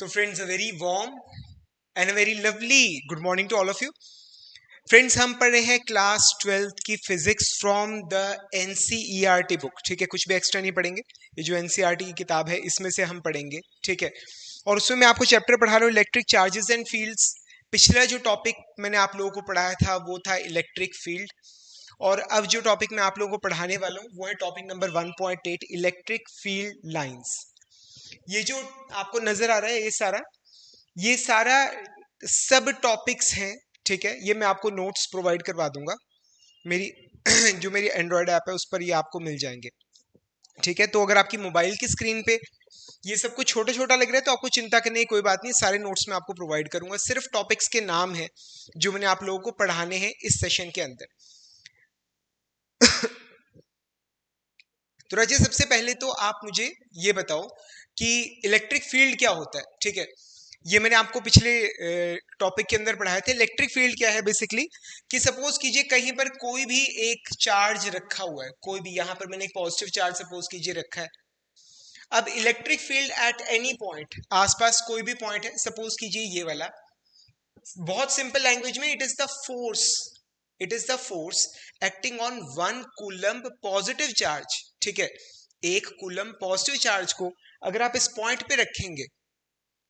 तो friends, a very warm and a very lovely good morning to all of you. Friends, हम पढ़ रहे हैं क्लास 12th की physics from the NCERT book. ठीक है, कुछ भी एक्स्ट्रा नहीं पढ़ेंगे। ये जो एनसीईआरटी की किताब है इसमें से हम पढ़ेंगे। ठीक है, और उसमें मैं आपको चैप्टर पढ़ा रहा हूँ इलेक्ट्रिक चार्जेस एंड फील्ड्स। पिछला जो टॉपिक मैंने आप लोगों को पढ़ाया था वो था इलेक्ट्रिक फील्ड, और अब जो टॉपिक मैं आप लोगों को पढ़ाने वाला हूँ वो है topic number 1.8 electric field lines. ये जो आपको नजर आ रहा है ये सारा सब टॉपिक्स हैं। ठीक है, ये मैं आपको नोट्स प्रोवाइड करवा दूंगा। मेरी जो मेरी एंड्रॉयड ऐप है उस पर ये आपको मिल जाएंगे। ठीक है, तो अगर आपकी मोबाइल की स्क्रीन पे ये सब कुछ छोटा छोटा लग रहा है तो आपको चिंता करने की कोई बात नहीं, सारे नोट्स मैं आपको प्रोवाइड करूंगा। सिर्फ टॉपिक्स के नाम है जो मैंने आप लोगों को पढ़ाने हैं इस सेशन के अंदर। तो राजे, सबसे पहले तो आप मुझे ये बताओ कि इलेक्ट्रिक फील्ड क्या होता है। ठीक है, ये मैंने आपको पिछले टॉपिक के अंदर पढ़ाया था। इलेक्ट्रिक फील्ड क्या है बेसिकली, कि सपोज कीजिए कहीं पर कोई भी एक चार्ज रखा हुआ है, कोई भी, यहां पर मैंने एक पॉजिटिव चार्ज सपोज कीजिए रखा है। अब electric field at any point, आसपास कोई भी पॉइंट है, सपोज कीजिए ये वाला। बहुत सिंपल लैंग्वेज में, it is the force acting on 1 coulomb positive charge. ठीक है, 1 कूलम्ब पॉजिटिव चार्ज को अगर आप इस पॉइंट पे रखेंगे,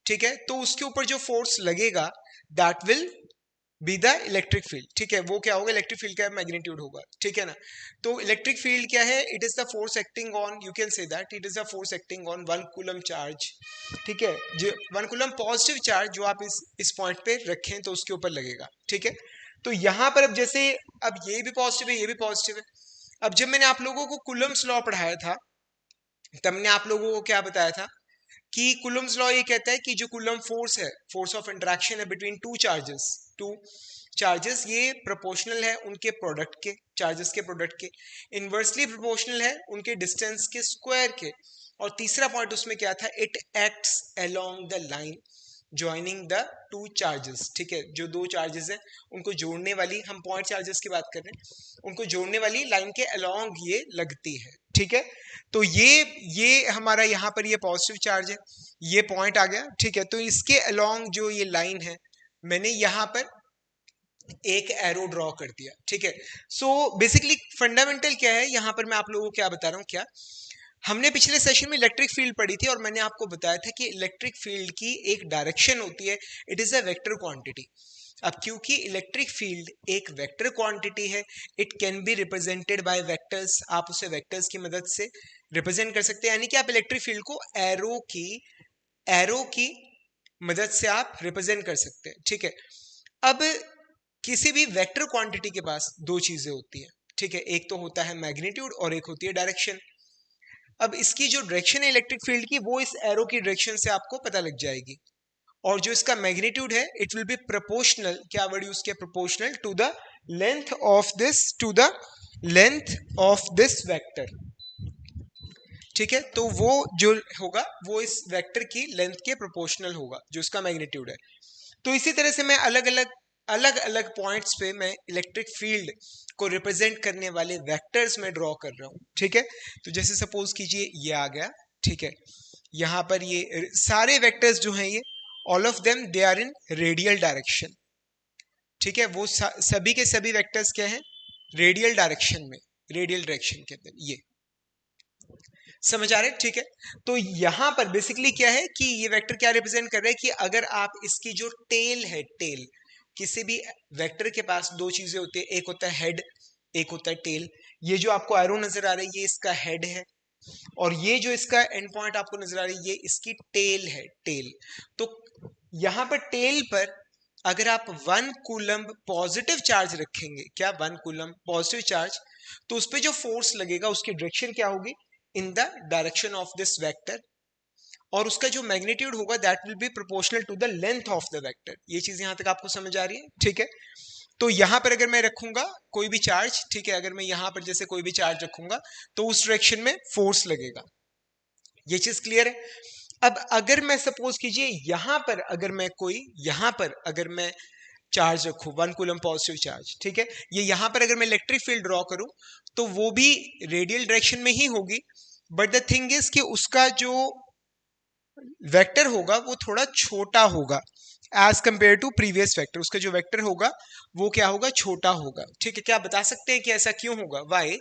ठीक है, तो उसके ऊपर जो फोर्स लगेगा that will be the electric field. ठीक है, वो क्या होगा, इलेक्ट्रिक फील्ड का मैग्नीट्यूड होगा। ठीक है ना, तो इलेक्ट्रिक फील्ड क्या है, it is the force acting on, you can say that it is the force acting on 1 coulomb charge. ठीक है, जो 1 कूलम पॉजिटिव चार्ज जो आप इस पॉइंट पे रखें तो उसके ऊपर लगेगा। ठीक है, तो यहां पर अब जैसे, अब ये भी पॉजिटिव है, ये भी पॉजिटिव है। अब जब मैंने आप लोगों को कूलम्स लॉ पढ़ाया था तब मैंने आप लोगों को क्या बताया था कि कूलम्स लॉ ये कहता है कि जो कूलम फोर्स है, फोर्स ऑफ इंटरेक्शन है बिटवीन टू चार्जेस, ये प्रोपोर्शनल है उनके प्रोडक्ट के, चार्जेस के प्रोडक्ट के, इनवर्सली प्रोपोर्शनल है उनके डिस्टेंस के स्क्वायर के। और तीसरा पॉइंट उसमें क्या था, it acts along the line joining the two charges. ठीक है, जो दो चार्जेस हैं उनको जोड़ने वाली, हम पॉइंट चार्जेस की बात कर रहे हैं, उनको जोड़ने वाली लाइन के अलोंग ये लगती है। ठीक है, तो ये हमारा यहाँ पर ये पॉजिटिव चार्ज है, ये पॉइंट आ गया। ठीक है, तो इसके अलोंग जो ये लाइन है मैंने यहाँ पर एक एरो ड्रॉ कर दिया। ठीक है, सो बेसिकली फंडामेंटल क्या है, यहाँ पर मैं आप लोगों को क्या बता रहा हूँ, क्या हमने पिछले सेशन में इलेक्ट्रिक फील्ड पढ़ी थी और मैंने आपको बताया था कि इलेक्ट्रिक फील्ड की एक डायरेक्शन होती है, it is a vector quantity. अब क्योंकि इलेक्ट्रिक फील्ड एक वेक्टर क्वांटिटी है, it can be represented by vectors, आप उसे वेक्टर्स की मदद से रिप्रेजेंट कर सकते हैं। यानी कि आप इलेक्ट्रिक फील्ड को एरो की मदद से आप रिप्रेजेंट कर सकते हैं। ठीक है, अब किसी भी वेक्टर क्वांटिटी के पास दो चीजें होती है। ठीक है, एक तो होता है मैग्नीट्यूड और एक होती है डायरेक्शन। अब इसकी जो डायरेक्शन है इलेक्ट्रिक फील्ड की, वो इस एरो की डायरेक्शन से आपको पता लग जाएगी। और जो इसका मैग्नीट्यूड है इट विल बी प्रोपोर्शनल, क्या वर्ड यूज किया, proportional to the length of this vector. ठीक है, तो वो जो होगा वो इस वेक्टर की लेंथ के प्रोपोर्शनल होगा, जो इसका मैग्नीट्यूड है। तो इसी तरह से मैं अलग अलग पॉइंट्स पे मैं इलेक्ट्रिक फील्ड को रिप्रेजेंट करने वाले वेक्टर्स में ड्रॉ कर रहा हूं। ठीक है, तो जैसे सपोज कीजिए ये आ गया। ठीक है, यहां पर ये सारे वेक्टर्स जो हैं, ये all of them they are in radial direction. ठीक है, वो सभी के सभी वेक्टर्स क्या हैं, रेडियल डायरेक्शन में, रेडियल डायरेक्शन के अंदर। ये समझ आ रहे हैं। ठीक है, तो यहां पर बेसिकली क्या है कि ये वेक्टर क्या रिप्रेजेंट कर रहे हैं कि अगर आप इसकी जो टेल है, टेल, किसी भी वेक्टर के पास दो चीजें होती है, एक होता है हेड, एक होता है टेल। ये जो आपको एरो नजर आ रही है ये इसका हेड है, और ये जो इसका एंड पॉइंट आपको नजर आ रही है ये इसकी टेल है, टेल। तो यहां पर टेल पर अगर आप 1 कूलम्ब पॉजिटिव चार्ज रखेंगे, क्या 1 कूलम्ब पॉजिटिव चार्ज, तो उस पर जो फोर्स लगेगा उसकी डायरेक्शन क्या होगी, in the direction of this vector, और उसका जो मैग्नीट्यूड होगा that will be proportional to the length of the vector. ये चीज यहां तक आपको समझ आ रही है। ठीक है, तो यहां पर अगर मैं रखूंगा कोई भी चार्ज, ठीक है, अगर मैं यहां पर जैसे कोई भी चार्ज रखूंगा तो उस डायरेक्शन में फोर्स लगेगा। ये चीज क्लियर है। अब अगर मैं सपोज कीजिए यहां पर अगर मैं चार्ज रखूं 1 कूलम पॉजिटिव चार्ज, ठीक है, ये यहां पर अगर मैं इलेक्ट्रिक फील्ड ड्रॉ करूं तो वो भी रेडियल डायरेक्शन में ही होगी, बट द थिंग इज कि उसका जो वेक्टर होगा वो थोड़ा छोटा होगा as compare to previous vector, उसका जो वेक्टर होगा वो क्या होगा, छोटा होगा। ठीक है, क्या आप बता सकते हैं कि ऐसा क्यों होगा? वाई?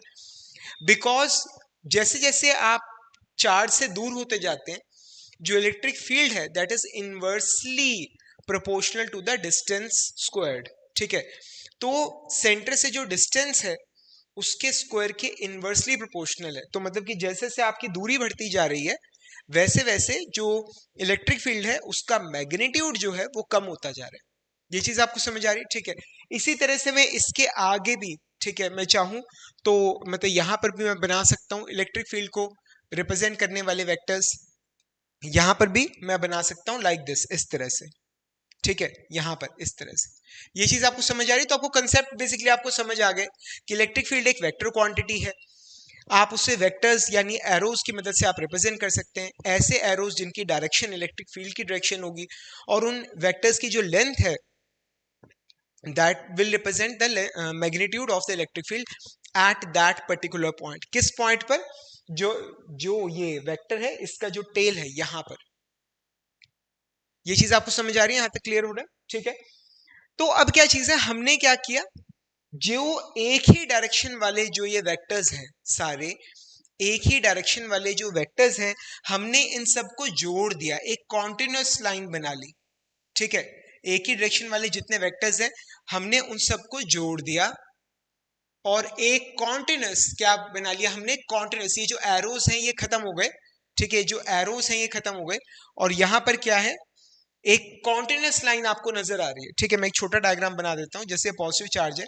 बिकॉज जैसे जैसे आप चार्ज से दूर होते जाते हैं, जो इलेक्ट्रिक फील्ड है that is inversely proportional to the distance squared. ठीक है, तो सेंटर से जो डिस्टेंस है उसके स्क्वायर के इनवर्सली प्रोपोर्शनल है। तो मतलब कि जैसे जैसे आपकी दूरी बढ़ती जा रही है वैसे वैसे जो इलेक्ट्रिक फील्ड है उसका मैग्नीट्यूड जो है वो कम होता जा रहा है। ये चीज आपको समझ आ रही है? ठीक है, इसी तरह से मैं इसके आगे भी, ठीक है, मैं चाहूं तो मतलब यहां पर भी मैं बना सकता हूं इलेक्ट्रिक फील्ड को रिप्रेजेंट करने वाले वेक्टर्स। यहां पर भी मैं बना सकता हूं लाइक दिस, इस तरह से। ठीक है, यहां पर इस तरह से। ये चीज आपको समझ आ रही है? तो आपको कंसेप्ट बेसिकली आपको समझ आ गए कि इलेक्ट्रिक फील्ड एक वेक्टर क्वांटिटी है। आप उसे वेक्टर्स यानी एरोज की मदद से आप रिप्रेजेंट कर सकते हैं, ऐसे एरोज जिनकी डायरेक्शन इलेक्ट्रिक फील्ड की डायरेक्शन होगी, और उन वेक्टर्स की जो लेंथ है that will represent the magnitude of the electric field at that particular point. किस पॉइंट पर? जो जो ये वेक्टर है इसका जो टेल है यहां पर। ये चीज आपको समझ आ रही है? यहां तक क्लियर हो रहा है? ठीक है, तो अब क्या चीज है, हमने क्या किया, जो एक ही डायरेक्शन वाले जो ये वेक्टर्स हैं सारे, एक ही डायरेक्शन वाले जो वेक्टर्स हैं, हमने इन सबको जोड़ दिया, एक कॉन्टिन्यूस लाइन बना ली। ठीक है, एक ही डायरेक्शन वाले जितने वेक्टर्स हैं हमने उन सबको जोड़ दिया और एक कॉन्टिन्यूस क्या बना लिया हमने, कॉन्टिन्यूस। ये जो एरोस हैं ये खत्म हो गए। ठीक है, जो एरोस हैं ये खत्म हो गए और यहां पर क्या है, एक कॉन्टिन्यूस लाइन आपको नजर आ रही है। ठीक है, मैं एक छोटा डायग्राम बना देता हूं। जैसे पॉजिटिव चार्ज है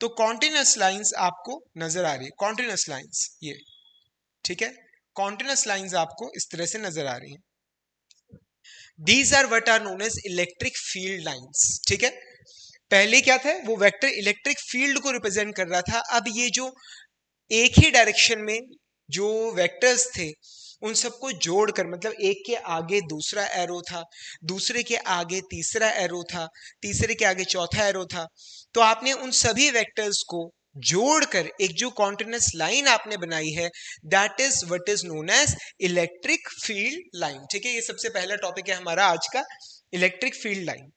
तो कॉन्टिन्यूस लाइंस आपको नजर आ रही है, कॉन्टिन्यूस लाइंस ये। ठीक है, कॉन्टिन्यूस लाइंस आपको इस तरह से नजर आ रही हैं। These are what are known as electric field lines. ठीक है, पहले क्या था, वो वेक्टर इलेक्ट्रिक फील्ड को रिप्रेजेंट कर रहा था। अब ये जो एक ही डायरेक्शन में जो वेक्टर्स थे उन सबको जोड़कर, मतलब एक के आगे दूसरा एरो था, दूसरे के आगे तीसरा एरो था, तीसरे के आगे चौथा एरो था, तो आपने उन सभी वेक्टर्स को जोड़कर एक जो कॉन्टिन्यूस लाइन आपने बनाई है that is what is known as electric field line. ठीक है, ये सबसे पहला टॉपिक है हमारा आज का, इलेक्ट्रिक फील्ड लाइन।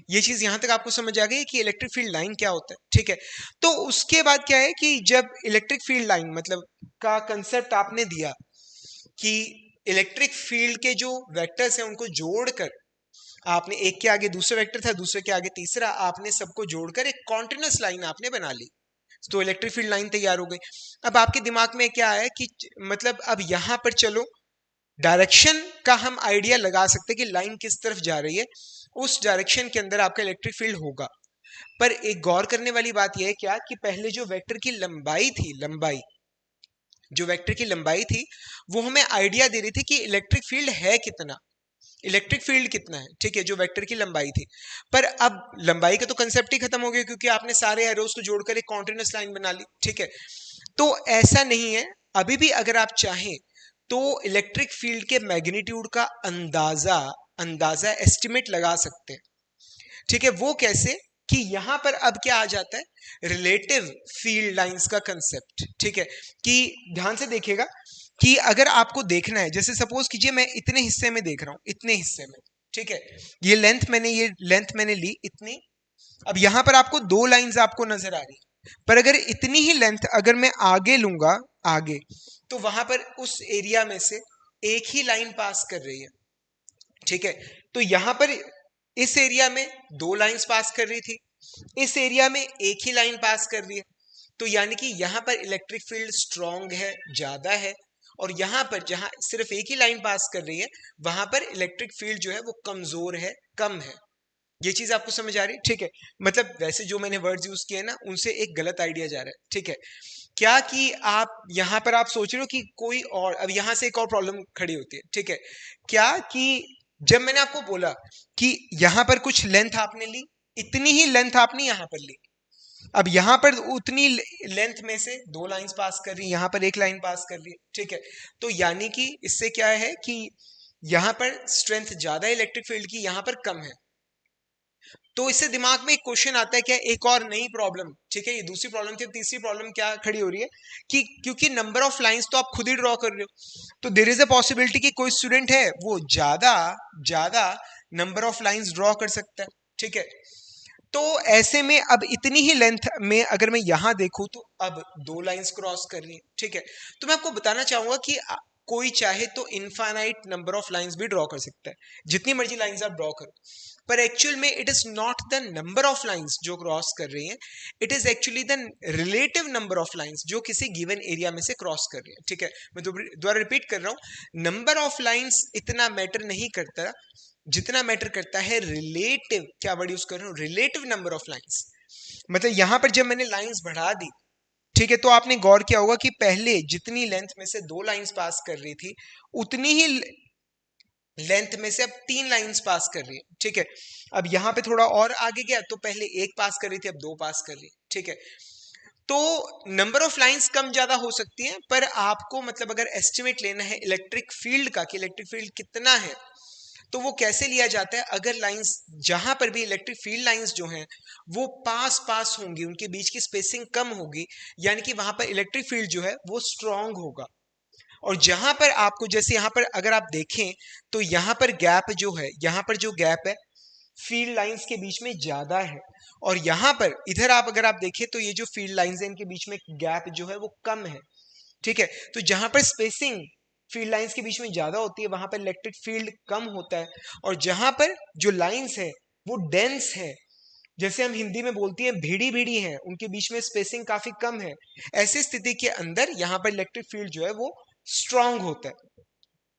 ये चीज यहां तक आपको समझ आ गई कि इलेक्ट्रिक फील्ड लाइन क्या होता है। ठीक है, तो उसके बाद क्या है कि जब इलेक्ट्रिक फील्ड लाइन मतलब का कंसेप्ट आपने दिया कि इलेक्ट्रिक फील्ड के जो वेक्टर्स हैं उनको जोड़कर आपने, एक के आगे दूसरा वेक्टर था, दूसरे के आगे तीसरा, आपने सबको जोड़कर एक कॉन्टिन्यूस लाइन आपने बना ली, तो इलेक्ट्रिक फील्ड लाइन तैयार हो गई। अब आपके दिमाग में क्या आया कि मतलब अब यहां पर चलो डायरेक्शन का हम आइडिया लगा सकते हैं कि लाइन किस तरफ जा रही है, उस डायरेक्शन के अंदर आपका इलेक्ट्रिक फील्ड होगा। पर एक गौर करने वाली बात यह है क्या कि पहले जो वेक्टर की लंबाई थी, लंबाई जो वेक्टर की लंबाई थी वो हमें आइडिया दे रही थी कि इलेक्ट्रिक फील्ड है कितना, इलेक्ट्रिक फील्ड कितना है। ठीक है, जो वेक्टर की लंबाई थी। पर अब लंबाई का तो कंसेप्ट ही खत्म हो गया क्योंकि आपने सारे एरोस को जोड़कर एक कॉन्टिन्यूस लाइन बना ली। ठीक है, तो ऐसा नहीं है, अभी भी अगर आप चाहें तो इलेक्ट्रिक फील्ड के मैग्नीट्यूड का अंदाजा अंदाजा एस्टिमेट लगा सकते हैं। ठीक है, वो कैसे कि यहां पर अब क्या आ जाता है, रिलेटिव फील्ड लाइंस का कंसेप्ट। ठीक है, कि ध्यान से देखिएगा कि अगर आपको देखना है, जैसे सपोज कीजिए मैं इतने हिस्से में देख रहा हूं, इतने हिस्से में, ठीक है, ये लेंथ मैंने ली इतनी। अब यहां पर आपको दो लाइंस आपको नजर आ रही है, पर अगर इतनी ही लेंथ अगर मैं आगे लूंगा, आगे, तो वहां पर उस एरिया में से एक ही लाइन पास कर रही है। ठीक है, तो यहां पर इस एरिया में दो लाइंस पास कर रही थी, इस एरिया में एक ही लाइन पास कर रही है, तो यानी कि यहां पर इलेक्ट्रिक फील्ड स्ट्रांग है, ज्यादा है, और यहां पर जहां सिर्फ एक ही लाइन पास कर रही है वहां पर इलेक्ट्रिक फील्ड जो है वो कमजोर है, कम है। ये चीज आपको समझ आ रही है? ठीक है, मतलब वैसे जो मैंने वर्ड्स यूज किए ना उनसे एक गलत आइडिया जा रहा है। ठीक है, क्या कि आप यहां पर आप सोच रहे हो कि कोई और, अब यहां से एक और प्रॉब्लम खड़ी होती है। ठीक है, क्या कि जब मैंने आपको बोला कि यहां पर कुछ लेंथ आपने ली, इतनी ही लेंथ आपने यहां पर ली, अब यहां पर उतनी लेंथ में से दो लाइंस पास कर रही है, यहां पर एक लाइन पास कर रही है। ठीक है, तो यानी कि इससे क्या है कि यहां पर स्ट्रेंथ ज्यादा है इलेक्ट्रिक फील्ड की, यहां पर कम है। तो इससे दिमाग में एक क्वेश्चन आता है क्या, एक और नई प्रॉब्लम, ठीक है, ये दूसरी प्रॉब्लम थी, तीसरी प्रॉब्लम क्या खड़ी हो रही है कि क्योंकि नंबर ऑफ लाइंस तो आप खुद ही ड्रॉ कर रहे हो, तो देयर इज अ पॉसिबिलिटी कि कोई स्टूडेंट है वो ज्यादा ज्यादा नंबर ऑफ लाइंस ड्रॉ कर सकता है, ठीक है। तो ऐसे में अब इतनी ही लेंथ में अगर मैं यहां देखूं तो अब दो लाइंस क्रॉस कर रही है, ठीक है। तो मैं आपको बताना चाहूंगा कि कोई चाहे तो इनफाइनाइट नंबर ऑफ लाइंस भी ड्रॉ कर सकता है, जितनी मर्जी लाइंस आप ड्रॉ करो, पर एक्चुअल में it is not the number of lines जो क्रॉस कर रही हैं, it is actually the relative number of lines जो किसी गिवन एरिया में से क्रॉस कर रही है, ठीक है। मैं दोबारा रिपीट कर रहा हूं, नंबर ऑफ लाइंस इतना मैटर नहीं करता जितना मैटर करता है रिलेटिव, क्या वर्ड यूज कर रहा हूं, रिलेटिव नंबर ऑफ लाइंस। मतलब यहां पर जब मैंने लाइंस बढ़ा दी, ठीक है, तो आपने गौर किया होगा कि पहले जितनी लेंथ में से दो लाइंस पास कर रही थी उतनी ही लेंथ में से अब तीन लाइंस पास कर रही है, ठीक है। अब यहां पे थोड़ा और आगे गया तो पहले एक पास कर रही थी, अब दो पास कर रही है, ठीक है। तो नंबर ऑफ लाइंस कम ज्यादा हो सकती हैं, पर आपको मतलब अगर एस्टिमेट लेना है इलेक्ट्रिक फील्ड का कि इलेक्ट्रिक फील्ड कितना है, तो वो कैसे लिया जाता है, अगर लाइंस जहां पर भी इलेक्ट्रिक फील्ड लाइंस जो हैं वो पास पास होंगी, उनके बीच की स्पेसिंग कम होगी, यानी कि वहां पर इलेक्ट्रिक फील्ड जो है वो स्ट्रांग होगा। और जहां पर आपको जैसे यहां पर अगर आप देखें तो यहां पर गैप जो है, यहां पर जो गैप है फील्ड लाइंस के बीच में ज्यादा है, और यहां पर इधर आप अगर आप देखें तो ये जो फील्ड लाइंस है इनके बीच में गैप जो है वो कम है, ठीक है। तो जहां पर स्पेसिंग फील्ड लाइंस के बीच में ज्यादा होती है वहां पर इलेक्ट्रिक फील्ड कम होता है, और जहां पर जो लाइंस है वो डेंस है, जैसे हम हिंदी में बोलती हैं भीड़ी भीड़ी हैं, उनके बीच में स्पेसिंग काफी कम है, ऐसी स्थिति के अंदर यहां पर इलेक्ट्रिक फील्ड जो है वो स्ट्रांग होता है।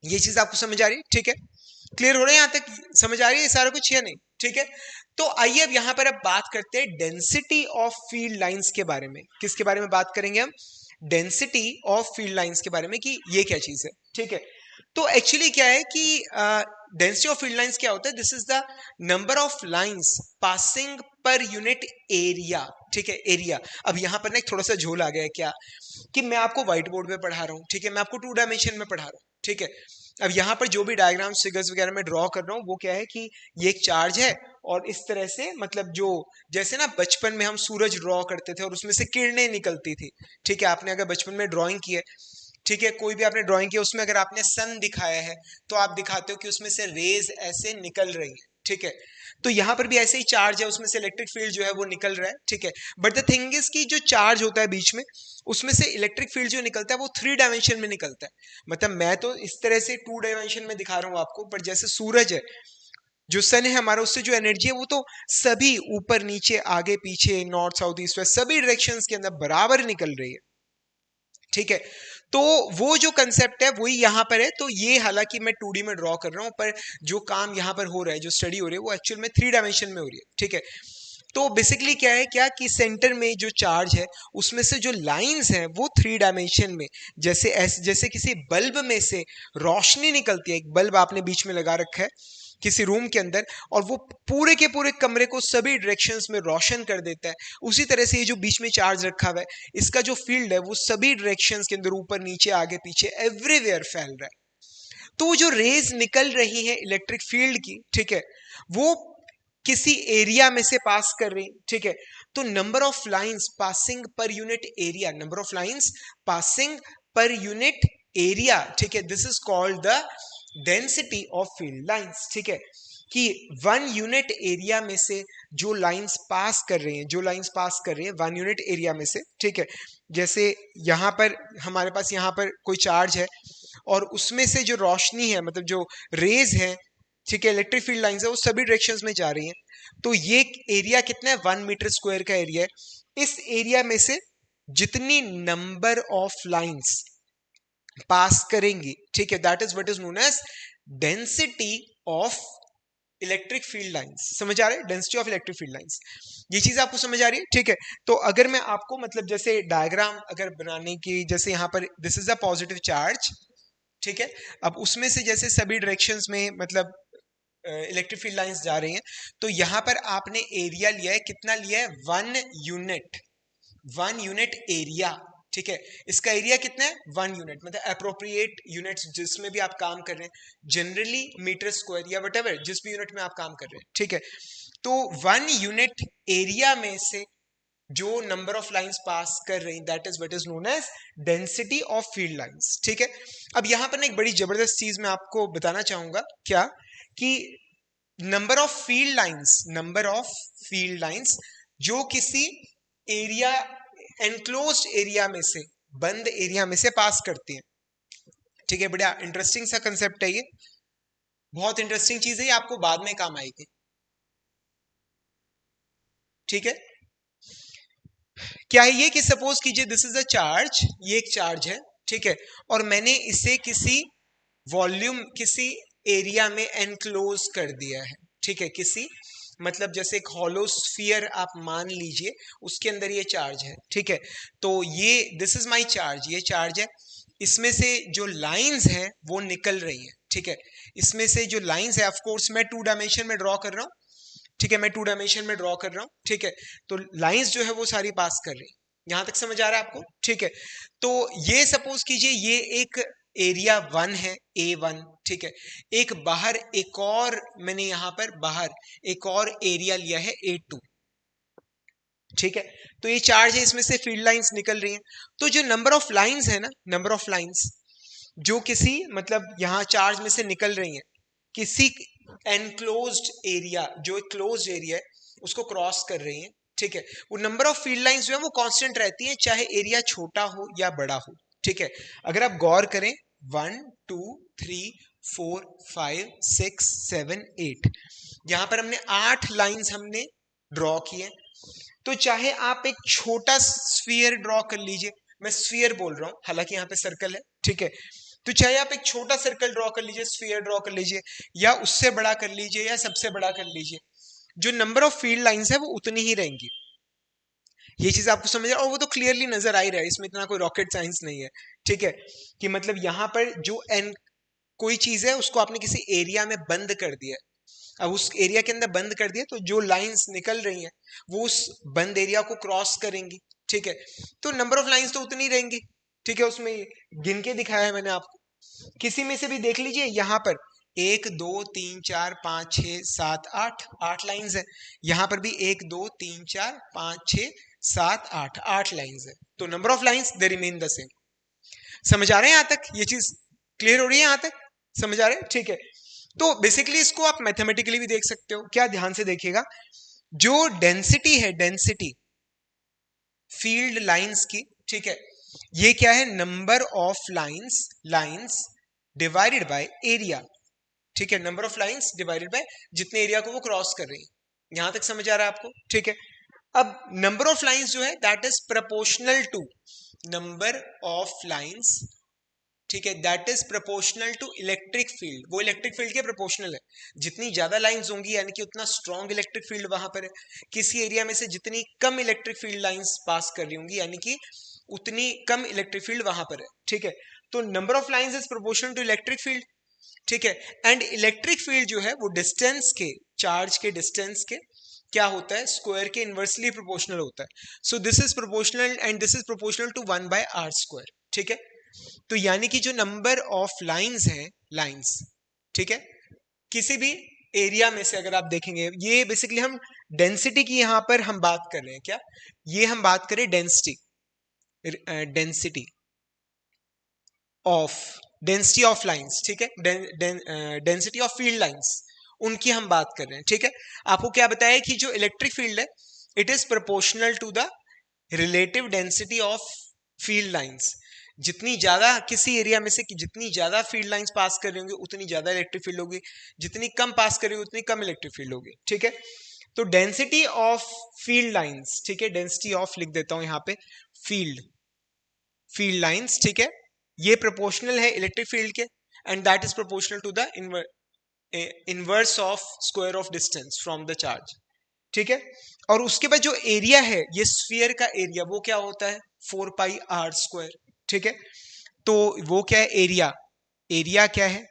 ये चीज आपको समझ आ रही है, ठीक है, क्लियर हो रहा है यहां तक, समझ आ रही है सारा कुछ या नहीं, ठीक है। तो आइए अब यहां पर अब बात करते हैं डेंसिटी ऑफ फील्ड लाइंस के बारे में, किसके बारे में बात करेंगे हम, डेंसिटी ऑफ फील्ड लाइंस के बारे में कि ये क्या चीज है, ठीक है। तो एक्चुअली क्या है कि डेंसिटी ऑफ फील्ड लाइंस क्या होता है, this is the number of lines passing पर यूनिट एरिया, ठीक है, एरिया। अब यहां पर ना एक थोड़ा सा झोल आ गया है क्या, कि मैं आपको व्हाइट बोर्ड पे पढ़ा रहा हूँ, ठीक है, मैं आपको टू डायमेंशन में पढ़ा रहा हूँ, ठीक है। अब यहाँ पर जो भी डायग्राम्स फिगर्स वगैरह मैं ड्रॉ कर रहा हूँ वो क्या है कि ये एक चार्ज है, और इस तरह से मतलब जो जैसे ना बचपन में हम सूरज ड्रॉ करते थे और उसमें से किरणें निकलती थी, ठीक है, आपने अगर बचपन में ड्राइंग की है, ठीक है, कोई भी आपने ड्राइंग की उसमें अगर आपने सन दिखाया है तो आप दिखाते हो कि उसमें से रेज ऐसे निकल रही है, ठीक है। तो यहाँ पर भी ऐसे ही चार्ज है, उसमें से इलेक्ट्रिक फील्ड जो है वो निकल रहा है, ठीक है। बट द थिंग इज कि जो चार्ज होता है बीच में उसमें से इलेक्ट्रिक फील्ड जो निकलता है वो थ्री डायमेंशन में निकलता है, मतलब मैं तो इस तरह से टू डायमेंशन में दिखा रहा हूँ आपको, पर जैसे सूरज है, जो सन है हमारा, उससे जो एनर्जी है वो तो सभी ऊपर नीचे आगे पीछे नॉर्थ साउथ ईस्ट वेस्ट सभी डायरेक्शंस के अंदर बराबर निकल रही है, ठीक है। तो वो जो कंसेप्ट है वही यहां पर है, तो ये हालांकि मैं 2D में ड्रॉ कर रहा हूं, पर जो काम यहां पर हो रहा है, जो स्टडी हो रही है वो एक्चुअल में 3 डायमेंशन में हो रही है, ठीक है। तो बेसिकली क्या है क्या कि सेंटर में जो चार्ज है उसमें से जो लाइंस हैं वो 3 डायमेंशन में, जैसे किसी बल्ब में से रोशनी निकलती है, एक बल्ब आपने बीच में लगा रखा है किसी रूम के अंदर, और वो पूरे के पूरे कमरे को सभी डायरेक्शंस में रोशन कर देता है, उसी तरह से ये जो बीच में चार्ज रखा हुआ है इसका जो फील्ड है वो सभी डायरेक्शंस के अंदर ऊपर नीचे आगे पीछे एवरीवेयर फैल रहा है। तो जो रेज निकल रही है इलेक्ट्रिक फील्ड की, ठीक है, वो किसी एरिया में से पास कर रही, ठीक है। तो नंबर ऑफ लाइंस पासिंग पर unit area, number of lines passing पर यूनिट एरिया, ठीक है, this is called the density of field lines, ठीक है, कि वन यूनिट एरिया में से जो लाइंस पास कर रहे हैं, जो लाइंस पास कर रही है वन यूनिट एरिया में से, ठीक है। जैसे यहां पर हमारे पास यहां पर कोई चार्ज है और उसमें से जो रोशनी है, मतलब जो रेज है, ठीक है, इलेक्ट्रिक फील्ड लाइंस है वो सभी डायरेक्शंस में जा रही हैं, तो ये एरिया कितना है, 1 मीटर स्क्वायर का एरिया है। इस एरिया में से जितनी नंबर ऑफ लाइंस पास करेंगी, ठीक है, that is what is known as density of electric field lines. समझ आ रहे हैं, density of electric field lines, ये चीज आपको समझ आ रही है, ठीक है। तो अगर मैं आपको मतलब जैसे डायग्राम अगर बनाने की, जैसे यहां पर this is a positive charge, ठीक है, अब उसमें से जैसे सभी डायरेक्शंस में मतलब इलेक्ट्रिक फील्ड लाइंस जा रही हैं, तो यहां पर आपने एरिया लिया है, कितना लिया है, 1 यूनिट, 1 यूनिट एरिया, ठीक है। इसका एरिया कितना है 1 यूनिट, मतलब अप्रोप्रिएट यूनिट्स जिसमें भी आप काम कर रहे हैं, जनरली मीटर स्क्वायर या वटएवर जिस भी यूनिट में आप काम कर रहे हैं, ठीक है। तो 1 यूनिट एरिया में से जो नंबर ऑफ लाइंस पास कर रही, that is what is known as density of field lines, ठीक है। अब यहां पर ना एक बड़ी जबरदस्त चीज मैं आपको बताना चाहूंगा, क्या कि नंबर ऑफ फील्ड लाइंस जो किसी एरिया, एनक्लोज्ड एरिया में से, बंद एरिया में से पास करती हैं, ठीक है। बड़ा इंटरेस्टिंग सा कंसेप्ट है ये, बहुत इंटरेस्टिंग चीज है, ये आपको बाद में काम आएगी, ठीक है। क्या है ये कि सपोज कीजिए दिस इज अ चार्ज, ये एक चार्ज है, ठीक है, और मैंने इसे किसी वॉल्यूम, किसी एरिया में एनक्लोज कर दिया है, ठीक है। किसी मतलब जैसे एक हॉलो स्फीयर आप मान लीजिए, उसके अंदर ये चार्ज है, ठीक है। तो ये दिस इज माय चार्ज, ये चार्ज है, इसमें से जो लाइंस हैं वो निकल रही है, ठीक है। इसमें से जो लाइंस है, ऑफ कोर्स मैं 2 डायमेंशन में ड्रॉ कर रहा हूं, ठीक है, मैं 2 डायमेंशन में ड्रॉ कर रहा हूं, ठीक है। तो लाइंस जो है वो सारी पास कर रही, यहां तक समझ आ रहा है आपको, ठीक है। तो ये सपोज कीजिए ये एक एरिया 1 है, A1, ठीक है। एक बाहर एक और, मैंने यहां पर बाहर एक और एरिया लिया है A2, ठीक है। तो ये चार्ज है, इसमें से फील्ड लाइंस निकल रही हैं। तो जो नंबर ऑफ लाइंस है ना, नंबर ऑफ लाइंस जो किसी मतलब यहां चार्ज में से निकल रही हैं, किसी एनक्लोज्ड एरिया, जो एक क्लोज्ड एरिया है उसको क्रॉस कर रही हैं, ठीक है। वो नंबर ऑफ फील्ड लाइंस जो है वो कांस्टेंट रहती हैं, चाहे एरिया छोटा हो या बड़ा हो, ठीक है। अगर आप गौर करें 1 2 3 4 5 6 7 8, यहां पर हमने 8 लाइंस हमने ड्रॉ किए। तो चाहे आप एक छोटा स्फीयर ड्रॉ कर लीजिए, मैं स्फीयर बोल रहा हूं, हालांकि यहाँ पे सर्कल है, ठीक है। तो चाहे आप एक छोटा सर्कल ड्रॉ कर लीजिए, स्फीयर ड्रॉ कर लीजिए, या उससे बड़ा कर लीजिए, या सबसे बड़ा कर लीजिए, जो नंबर ऑफ फील्ड लाइंस है वो उतनी ही रहेंगी। ये चीज आपको समझ आ, और वो तो क्लियरली नजर आ ही रहा है, इसमें इतना कोई रॉकेट साइंस नहीं है, ठीक है। कि मतलब यहां पर जो एन कोई चीज है उसको आपने किसी एरिया में बंद कर दिया, अब उस एरिया के अंदर बंद कर दिया, तो जो लाइंस निकल रही हैं वो उस बंद एरिया को क्रॉस करेंगी, ठीक है। तो नंबर ऑफ लाइंस तो उतनी रहेंगी, ठीक है। उसमें गिन के दिखाया है मैंने आपको, किसी में से भी देख लीजिए, यहां पर 1 2 3 4 5 6 7 8, 8 लाइंस है। यहां पर भी 1 2 3 4 5 6 7 8, 8 लाइंस है। तो number of lines they remain the same. समझ आ रहे हैं यहां तक? ये चीज क्लियर हो रही है यहां तक? समझ आ रहे हैं, ठीक है। तो बेसिकली इसको आप मैथमेटिकली भी देख सकते हो, क्या ध्यान से देखिएगा, जो डेंसिटी है, डेंसिटी फील्ड लाइंस की, ठीक है, ये क्या है, number of lines divided by area, ठीक है। Number of lines divided by जितने एरिया को वो क्रॉस कर रही है। यहां तक समझ आ रहा है आपको, ठीक है। अब नंबर ऑफ लाइंस जो है that is proportional to number of lines, ठीक है, that is proportional to electric field. वो इलेक्ट्रिक फील्ड के प्रोपोर्शनल है, जितनी ज्यादा लाइंस होंगी यानी कि उतना स्ट्रॉन्ग इलेक्ट्रिक फील्ड वहां पर है। किसी एरिया में से जितनी कम इलेक्ट्रिक फील्ड लाइंस पास कर रही होंगी यानी कि उतनी कम इलेक्ट्रिक फील्ड वहां पर है, ठीक है। तो number of lines is proportional to electric field, ठीक है। एंड इलेक्ट्रिक फील्ड जो है वो डिस्टेंस के, चार्ज के डिस्टेंस के क्या होता है, स्क्वायर के इनवर्सली प्रोपोर्शनल होता है। So this is proportional and this is proportional to 1/r², ठीक है। तो यानी कि जो नंबर ऑफ लाइंस हैं, लाइंस, ठीक है, किसी भी एरिया में से अगर आप देखेंगे, ये बेसिकली हम डेंसिटी की यहां पर हम बात कर रहे हैं, क्या ये हम बात करें डेंसिटी, डेंसिटी ऑफ लाइंस, ठीक है, डेंसिटी ऑफ फील्ड लाइंस, उनकी हम बात कर रहे हैं, ठीक है। आपको क्या बताया कि जो इलेक्ट्रिक फील्ड है it is proportional to the relative density of field lines. जितनी ज्यादा किसी एरिया में से जितनी ज्यादा फील्ड लाइंस पास कर रही होंगी उतनी ज्यादा इलेक्ट्रिक फील्ड होगी, जितनी कम पास कर रही होगी उतनी कम इलेक्ट्रिक फील्ड होगी, ठीक है। तो डेंसिटी ऑफ फील्ड लाइंस, ठीक है, डेंसिटी ऑफ लिख देता हूं यहां पे, फील्ड लाइंस, ठीक है, ये प्रोपोर्शनल है इलेक्ट्रिक फील्ड के, and that is proportional to the inverse of square of distance from the charge, ठीक है। और उसके बाद जो एरिया है, ये स्फीयर का एरिया, वो क्या होता है 4πr², ठीक है। तो वो क्या है, एरिया, एरिया क्या है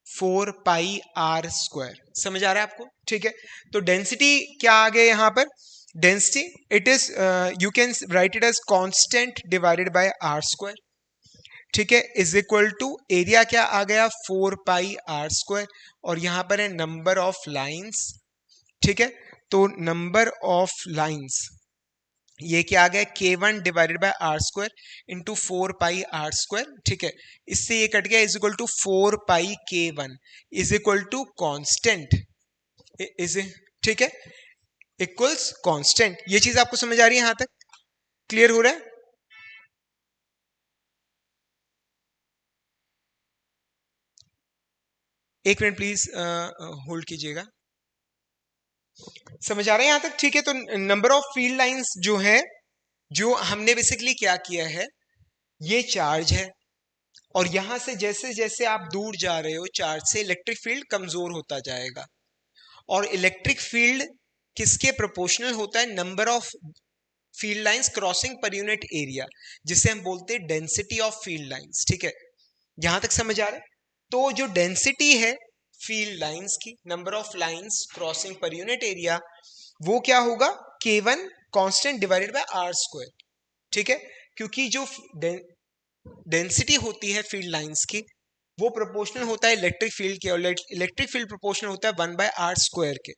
4πr², समझ आ रहा है आपको, ठीक है। तो डेंसिटी क्या आ गया यहां पर, density it is you can write it as constant divided by R square, ठीक है, इज इक्वल टू एरिया क्या आ गया 4 पाई आर स्क्वायर, और यहां पर है नंबर ऑफ लाइंस, ठीक है, तो नंबर ऑफ लाइंस ये क्या आ गया k1 divided by R square into 4 pi R square, ठीक है, इससे ये कट गया is equal to 4 pi k1 is equal to constant is, ठीक है, इक्वल्स कांस्टेंट। ये चीज आपको समझ आ रही है, यहां तक क्लियर हो रहा है? एक मिनट प्लीज होल्ड कीजिएगा। समझ आ रहा है यहां तक? ठीक है, तो नंबर ऑफ फील्ड लाइंस जो है, जो हमने बेसिकली क्या किया है, ये चार्ज है, और यहां से जैसे जैसे आप दूर जा रहे हो चार्ज से इलेक्ट्रिक फील्ड कमजोर होता जाएगा, और इलेक्ट्रिक फील्ड किसके प्रोपोर्शनल होता है, number of field lines crossing per unit area, जिसे हम बोलते हैं डेंसिटी ऑफ फील्ड लाइंस, ठीक है, यहां तक समझ आ रहा है? तो जो डेंसिटी है फील्ड लाइंस की, number of lines crossing per unit area, वो क्या होगा k1 constant divided by R square, ठीक है, क्योंकि जो डेंसिटी होती है फील्ड लाइंस की वो प्रोपोर्शनल होता है इलेक्ट्रिक फील्ड के, और इलेक्ट्रिक फील्ड प्रोपोर्शनल होता है 1 बाय आर स्क्वायर के,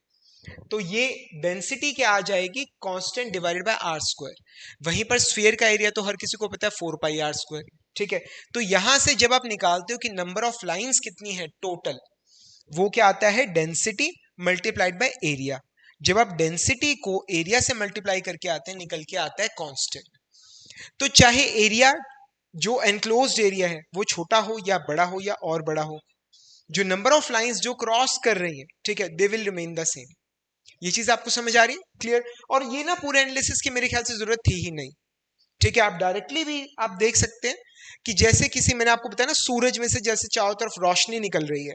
तो ये डेंसिटी क्या आ जाएगी constant divided by R square. वहीं पर स्फीयर का एरिया तो हर किसी को पता है 4 पाई आर स्क्वायर, ठीक है, तो यहां से जब आप निकालते हो कि नंबर ऑफ लाइंस कितनी है टोटल, वो क्या आता है डेंसिटी मल्टीप्लाइड बाय एरिया। जब आप डेंसिटी को एरिया से मल्टीप्लाई करके आते हैं निकल के आता है कांस्टेंट। तो चाहे एरिया जो एनक्लोज्ड एरिया है वो छोटा हो या बड़ा हो या और बड़ा हो, जो नंबर ऑफ लाइंस जो क्रॉस कर रही है, ठीक है, they will remain the same. ये चीज आपको समझ आ रही है? क्लियर? और ये ना पूरे एनालिसिस की मेरे ख्याल से जरूरत थी ही नहीं, ठीक है, आप डायरेक्टली भी आप देख सकते हैं कि जैसे किसी, मैंने आपको बताया ना सूरज में से जैसे चारों तरफ रोशनी निकल रही है,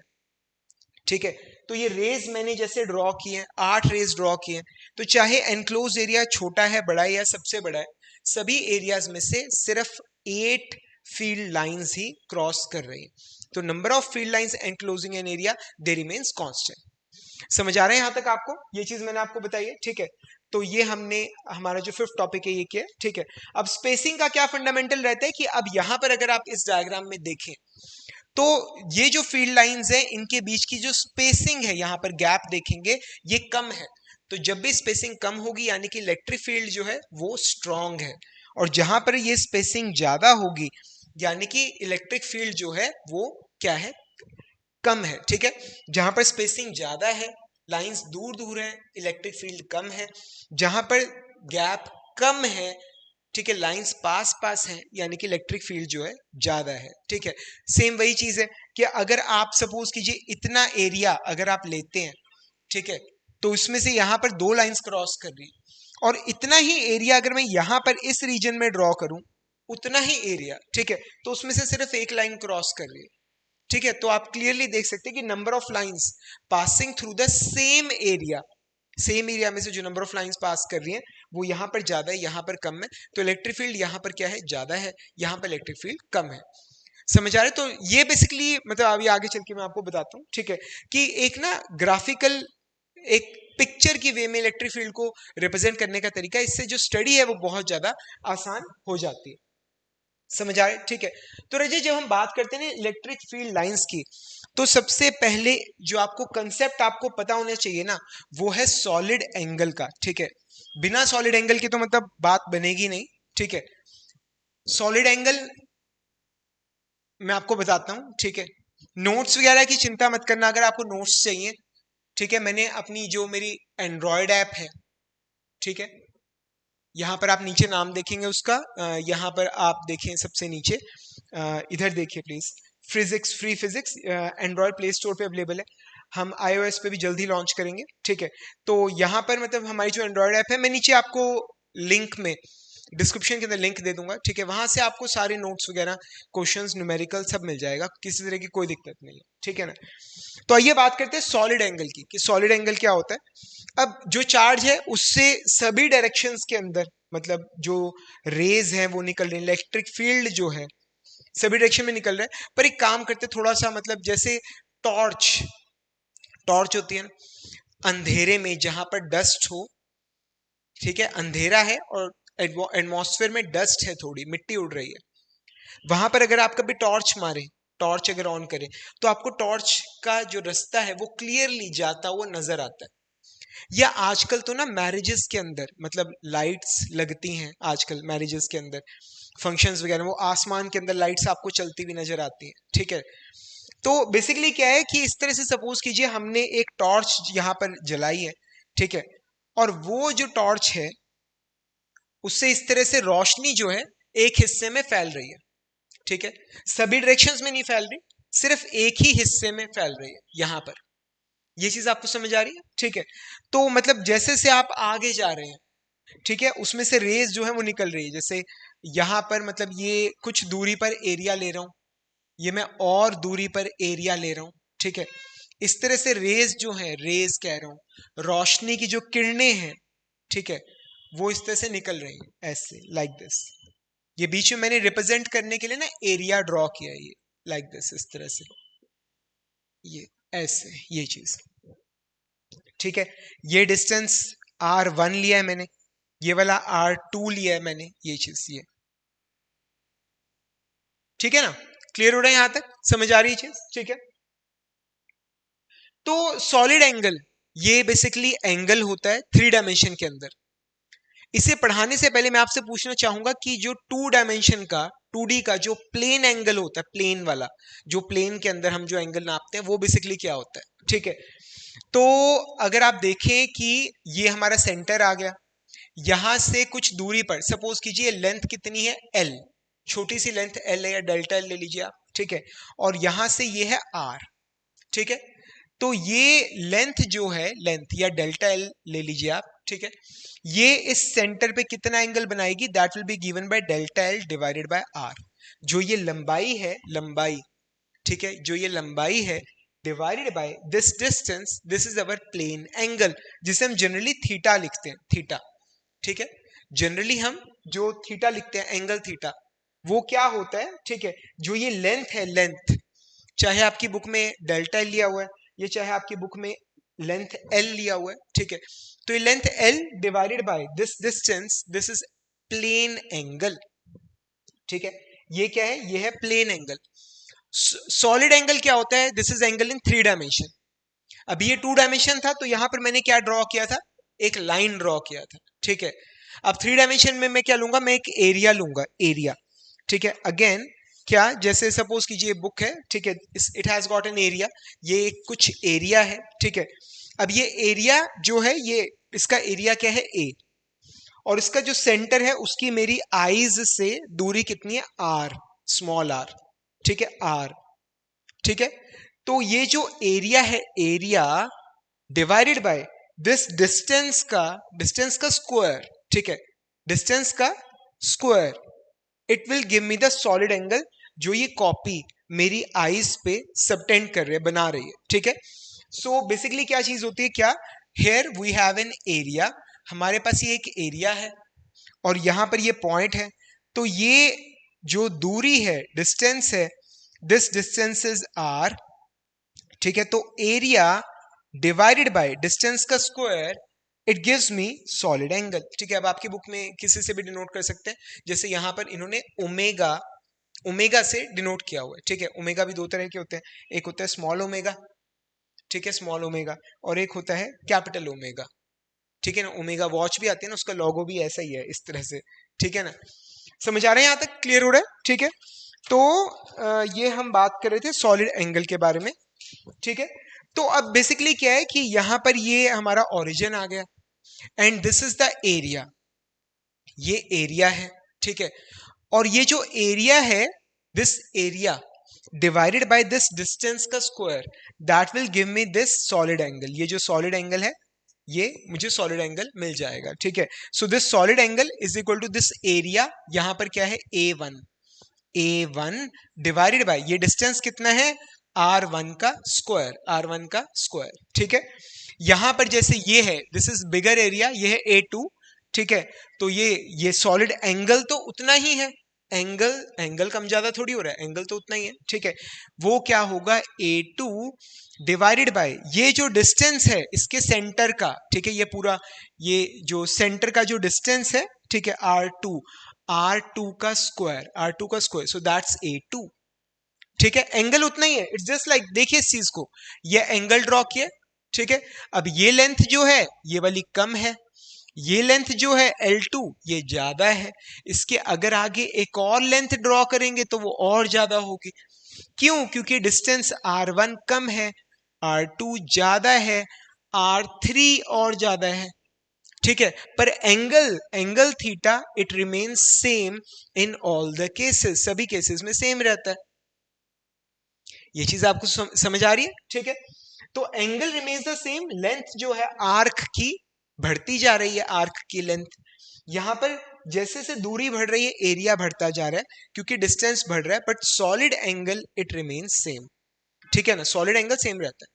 ठीक है, तो ये रेज मैंने जैसे ड्रॉ किए हैं, 8 रेज ड्रॉ किए हैं, तो चाहे एनक्लोज एरिया छोटा है बड़ा है या सबसे बड़ा है, सभी एरियाज में से सिर्फ 8 फील्ड लाइंस ही क्रॉस कर रही है, तो number of field lines enclosing an area they remains constant. समझ आ रहा है यहां तक आपको? ये चीज मैंने आपको बताई है, ठीक है, तो ये हमने हमारा जो 5th टॉपिक है ये किया, ठीक है। अब स्पेसिंग का क्या फंडामेंटल रहता है कि अब यहां पर अगर आप इस डायग्राम में देखें तो ये जो फील्ड लाइंस है इनके बीच की जो स्पेसिंग है, यहां पर गैप देखेंगे, ये कम है, तो जब भी स्पेसिंग कम होगी यानी कि इलेक्ट्रिक फील्ड जो है वो स्ट्रांग है, और जहां पर ये स्पेसिंग ज्यादा होगी यानी कि इलेक्ट्रिक फील्ड जो है वो क्या है, कम है, ठीक है। जहां पर स्पेसिंग ज्यादा है, लाइंस दूर दूर है, इलेक्ट्रिक फील्ड कम है, जहां पर गैप कम है, ठीक है, लाइंस पास पास हैं, यानी कि इलेक्ट्रिक फील्ड जो है ज्यादा है, ठीक है। सेम वही चीज है कि अगर आप सपोज कीजिए इतना एरिया अगर आप लेते हैं, ठीक है, तो इसमें से यहां पर 2 लाइंस क्रॉस कर रही, और इतना ही एरिया अगर मैं यहां पर इस रीजन में ड्रॉ करूं, उतना ही एरिया, ठीक है, तो उसमें से सिर्फ एक लाइन क्रॉस कर रही है, ठीक है, तो आप क्लियरली देख सकते हैं कि number of lines passing through the same area, same area में से जो नंबर ऑफ लाइंस पास कर रही हैं वो यहां पर ज्यादा है, यहां पर कम है, तो इलेक्ट्रिक फील्ड यहां पर क्या है, ज्यादा है, यहां पर इलेक्ट्रिक फील्ड कम है। समझ आ रहे? तो ये बेसिकली मतलब अभी आगे चल के मैं आपको बताता हूँ, ठीक है, कि एक ना ग्राफिकल एक पिक्चर की वे में इलेक्ट्रिक फील्ड को रिप्रेजेंट करने का तरीका, इससे जो स्टडी है वो बहुत ज्यादा आसान हो जाती है। समझ आए? ठीक है, तो रजय जब हम बात करते हैं इलेक्ट्रिक फील्ड लाइंस की, तो सबसे पहले जो आपको कंसेप्ट आपको पता होना चाहिए ना, वो है सॉलिड एंगल का, ठीक है, बिना सॉलिड एंगल के तो मतलब बात बनेगी नहीं, ठीक है। सॉलिड एंगल मैं आपको बताता हूं, ठीक है, नोट्स वगैरह की चिंता मत करना अगर आपको नोट्स चाहिए, ठीक है, मैंने अपनी जो मेरी एंड्रॉयड ऐप है, ठीक है, यहाँ पर आप नीचे नाम देखेंगे उसका, यहाँ पर आप देखें सबसे नीचे, इधर देखिए please, physics, free physics Android play store पे अवेलेबल है, हम iOS पे भी जल्दी लॉन्च करेंगे, ठीक है। तो यहाँ पर मतलब हमारी जो एंड्रॉयड ऐप है, मैं नीचे आपको लिंक में डिस्क्रिप्शन के अंदर लिंक दे दूंगा, ठीक है, वहां से आपको सारे नोट्स वगैरह, क्वेश्चंस, न्यूमेरिकल सब मिल जाएगा, किसी तरह की कोई दिक्कत नहीं है, ठीक है ना। तो आइए बात करते हैं सॉलिड एंगल की, कि सॉलिड एंगल क्या होता है। अब जो चार्ज है उससे सभी डायरेक्शंस के अंदर मतलब जो रेज है वो निकल रही है, इलेक्ट्रिक फील्ड जो है सभी डायरेक्शन में निकल रहा है, पर एक काम करते थोड़ा सा, मतलब जैसे टॉर्च, टॉर्च होती है ना, अंधेरे में जहां पर डस्ट हो ठीक है, अंधेरा है और एटमॉस्फेयर में डस्ट है, थोड़ी मिट्टी उड़ रही है, वहां पर अगर आप कभी टॉर्च मारे, टॉर्च अगर ऑन करें, तो आपको टॉर्च का जो रास्ता है वो क्लियरली जाता हुआ नजर आता है। या आजकल तो ना मैरिजेस के अंदर मतलब लाइट्स लगती हैं, आजकल मैरिजेस के अंदर फंक्शंस वगैरह, वो आसमान के अंदर लाइट्स आपको चलती हुई नजर आती हैं, ठीक है। तो बेसिकली क्या है कि इस तरह से सपोज कीजिए हमने एक टॉर्च यहाँ पर जलाई है, ठीक है, और वो जो टॉर्च है उससे इस तरह से रोशनी जो है एक हिस्से में फैल रही है, ठीक है, सभी डायरेक्शंस में नहीं फैल रही, सिर्फ एक ही हिस्से में फैल रही है यहां पर। ये चीज आपको समझ आ रही है, ठीक है। तो मतलब जैसे से आप आगे जा रहे हैं, ठीक है, उसमें से रेज जो है वो निकल रही है, जैसे यहां पर मतलब ये कुछ दूरी पर एरिया ले रहा हूं, ये मैं और दूरी पर एरिया ले रहा हूं, ठीक है, इस तरह से रेज जो है, रेज कह रहा हूं, रोशनी की जो किरणें हैं, ठीक है, वो इस तरह से निकल रही हैं ऐसे, लाइक दिस। ये बीच में मैंने रिप्रेजेंट करने के लिए ना एरिया ड्रॉ किया है, ये लाइक दिस, इस तरह से, ये ऐसे, ये चीज, ठीक है। ये डिस्टेंस R1 लिया है मैंने, ये वाला R2 लिया है मैंने, ये चीज, ये ठीक है ना, क्लियर हो रहा है यहां तक, समझ आ रही है चीज, ठीक है। तो सॉलिड एंगल ये बेसिकली एंगल होता है 3 डायमेंशन के अंदर। इसे पढ़ाने से पहले मैं आपसे पूछना चाहूंगा कि जो 2 डायमेंशन का 2D का जो प्लेन एंगल होता है, प्लेन वाला, जो प्लेन के अंदर हम जो एंगल नापते हैं वो बेसिकली क्या होता है, ठीक है। तो अगर आप देखें कि ये हमारा सेंटर आ गया, यहां से कुछ दूरी पर सपोज कीजिए लेंथ कितनी है L, छोटी सी लेंथ L है या डेल्टा L ले लीजिए आप, ठीक है, और यहां से ये है R, ठीक है। तो ये लेंथ जो है, लेंथ या डेल्टा L ले लीजिए आप, ठीक है, ये इस सेंटर पे कितना एंगल बनाएगी, that will be given by delta L divided by R। जो ये लंबाई है, लंबाई, ठीक है, जो ये लंबाई है divided by this distance, this is our plane angle, जिसे हम जनरली थीटा लिखते हैं, थीटा, ठीक है। जनरली हम जो थीटा लिखते हैं, एंगल थीटा, वो क्या होता है, ठीक है, जो ये लेंथ है, लेंथ, चाहे आपकी बुक में डेल्टा L लिया हुआ है, ये चाहे आपकी बुक में लेंथ L लिया हुआ है, ठीक है, तो ये length L divided by this distance, this is plane angle, ठीक है। ये क्या है, ये है प्लेन एंगल। सॉलिड एंगल क्या होता है, this is angle in 3 dimension. अभी ये 2 डायमेंशन था, तो यहां पर मैंने क्या ड्रॉ किया था, एक लाइन ड्रॉ किया था, ठीक है। अब 3 डायमेंशन में मैं क्या लूंगा, मैं एक एरिया लूंगा, एरिया, ठीक है। अगेन क्या, जैसे सपोज कीजिए बुक है, ठीक है, it has got an area, ये कुछ एरिया है, ठीक है। अब ये एरिया जो है, ये इसका एरिया क्या है A, और इसका जो सेंटर है उसकी मेरी आईज से दूरी कितनी है R, स्मॉल r, ठीक है, R, ठीक है। तो ये जो एरिया है, area divided by this distance का स्क्वायर, ठीक है, डिस्टेंस का square, it will give me the solid angle, जो ये कॉपी मेरी आईज पे सबटेंड कर रहे, बना रही है, ठीक है। सो बेसिकली क्या चीज होती है, क्या, here we have an area, हमारे पास ये एक एरिया है और यहां पर ये पॉइंट है, तो ये जो दूरी है, डिस्टेंस है, दिस डिस्टेंस इज R, ठीक है। तो एरिया डिवाइडेड बाय डिस्टेंस का square, it gives me solid angle, ठीक है। अब आपकी बुक में किसी से भी डिनोट कर सकते हैं, जैसे यहां पर इन्होंने ओमेगा, ओमेगा से डिनोट किया हुआ है, ठीक है। ओमेगा भी 2 तरह के होते हैं, एक होता है स्मॉल ओमेगा, ठीक है, स्मॉल ओमेगा, और एक होता है कैपिटल ओमेगा, ठीक है ना। ओमेगा वॉच भी आती है ना, उसका लोगो भी ऐसा ही है, इस तरह से, ठीक है ना। समझ आ रहे हैं, यहां तक क्लियर हो रहा है, ठीक है। तो ये हम बात कर रहे थे सॉलिड एंगल के बारे में, ठीक है। तो अब बेसिकली क्या है कि यहां पर ये हमारा ओरिजिन आ गया, and this is the area, ये एरिया है, ठीक है। और ये जो एरिया है, this area divided by this distance का square, that will give me this solid angle, ये जो सॉलिड एंगल है, ये मुझे सॉलिड एंगल मिल जाएगा, ठीक है। So this solid angle is equal to this area, यहां पर क्या है, A1 डिवाइडेड बाय ये डिस्टेंस कितना है, R1 का स्क्वायर, R1 का स्क्वायर, ठीक है। यहां पर जैसे ये है, दिस इज बिगर एरिया, ये है A2, ठीक है। तो ये सॉलिड एंगल तो उतना ही है, एंगल कम ज्यादा थोड़ी हो रहा है, एंगल तो उतना ही है, ठीक है। वो क्या होगा, A2 डिवाइडेड बाय ये जो डिस्टेंस है इसके सेंटर का, ठीक है, ये पूरा ये जो सेंटर का जो डिस्टेंस है, ठीक है, R2 का स्क्वायर, सो दैट्स A2, ठीक है। एंगल उतना ही है, इट्स जस्ट लाइक, देखिए इस चीज को, ये एंगल ड्रॉ किया, ठीक है। अब ये लेंथ जो है ये वाली कम है, ये लेंथ जो है L2 ये ज्यादा है, इसके अगर आगे एक और लेंथ ड्रॉ करेंगे तो वो और ज्यादा होगी। क्यों? क्योंकि डिस्टेंस R1 कम है, R2 ज्यादा है, R3 और ज्यादा है, ठीक है। पर angle theta it remains same in all the cases, सभी केसेस में सेम रहता है। ये चीज आपको समझ आ रही है, ठीक है। तो angle remains the same, length जो है आर्क की बढ़ती जा रही है, आर्क की लेंथ यहां पर जैसे से दूरी बढ़ रही है एरिया बढ़ता जा रहा है क्योंकि डिस्टेंस बढ़ रहा है, but solid angle it remains same, ठीक है ना, सॉलिड एंगल सेम रहता है।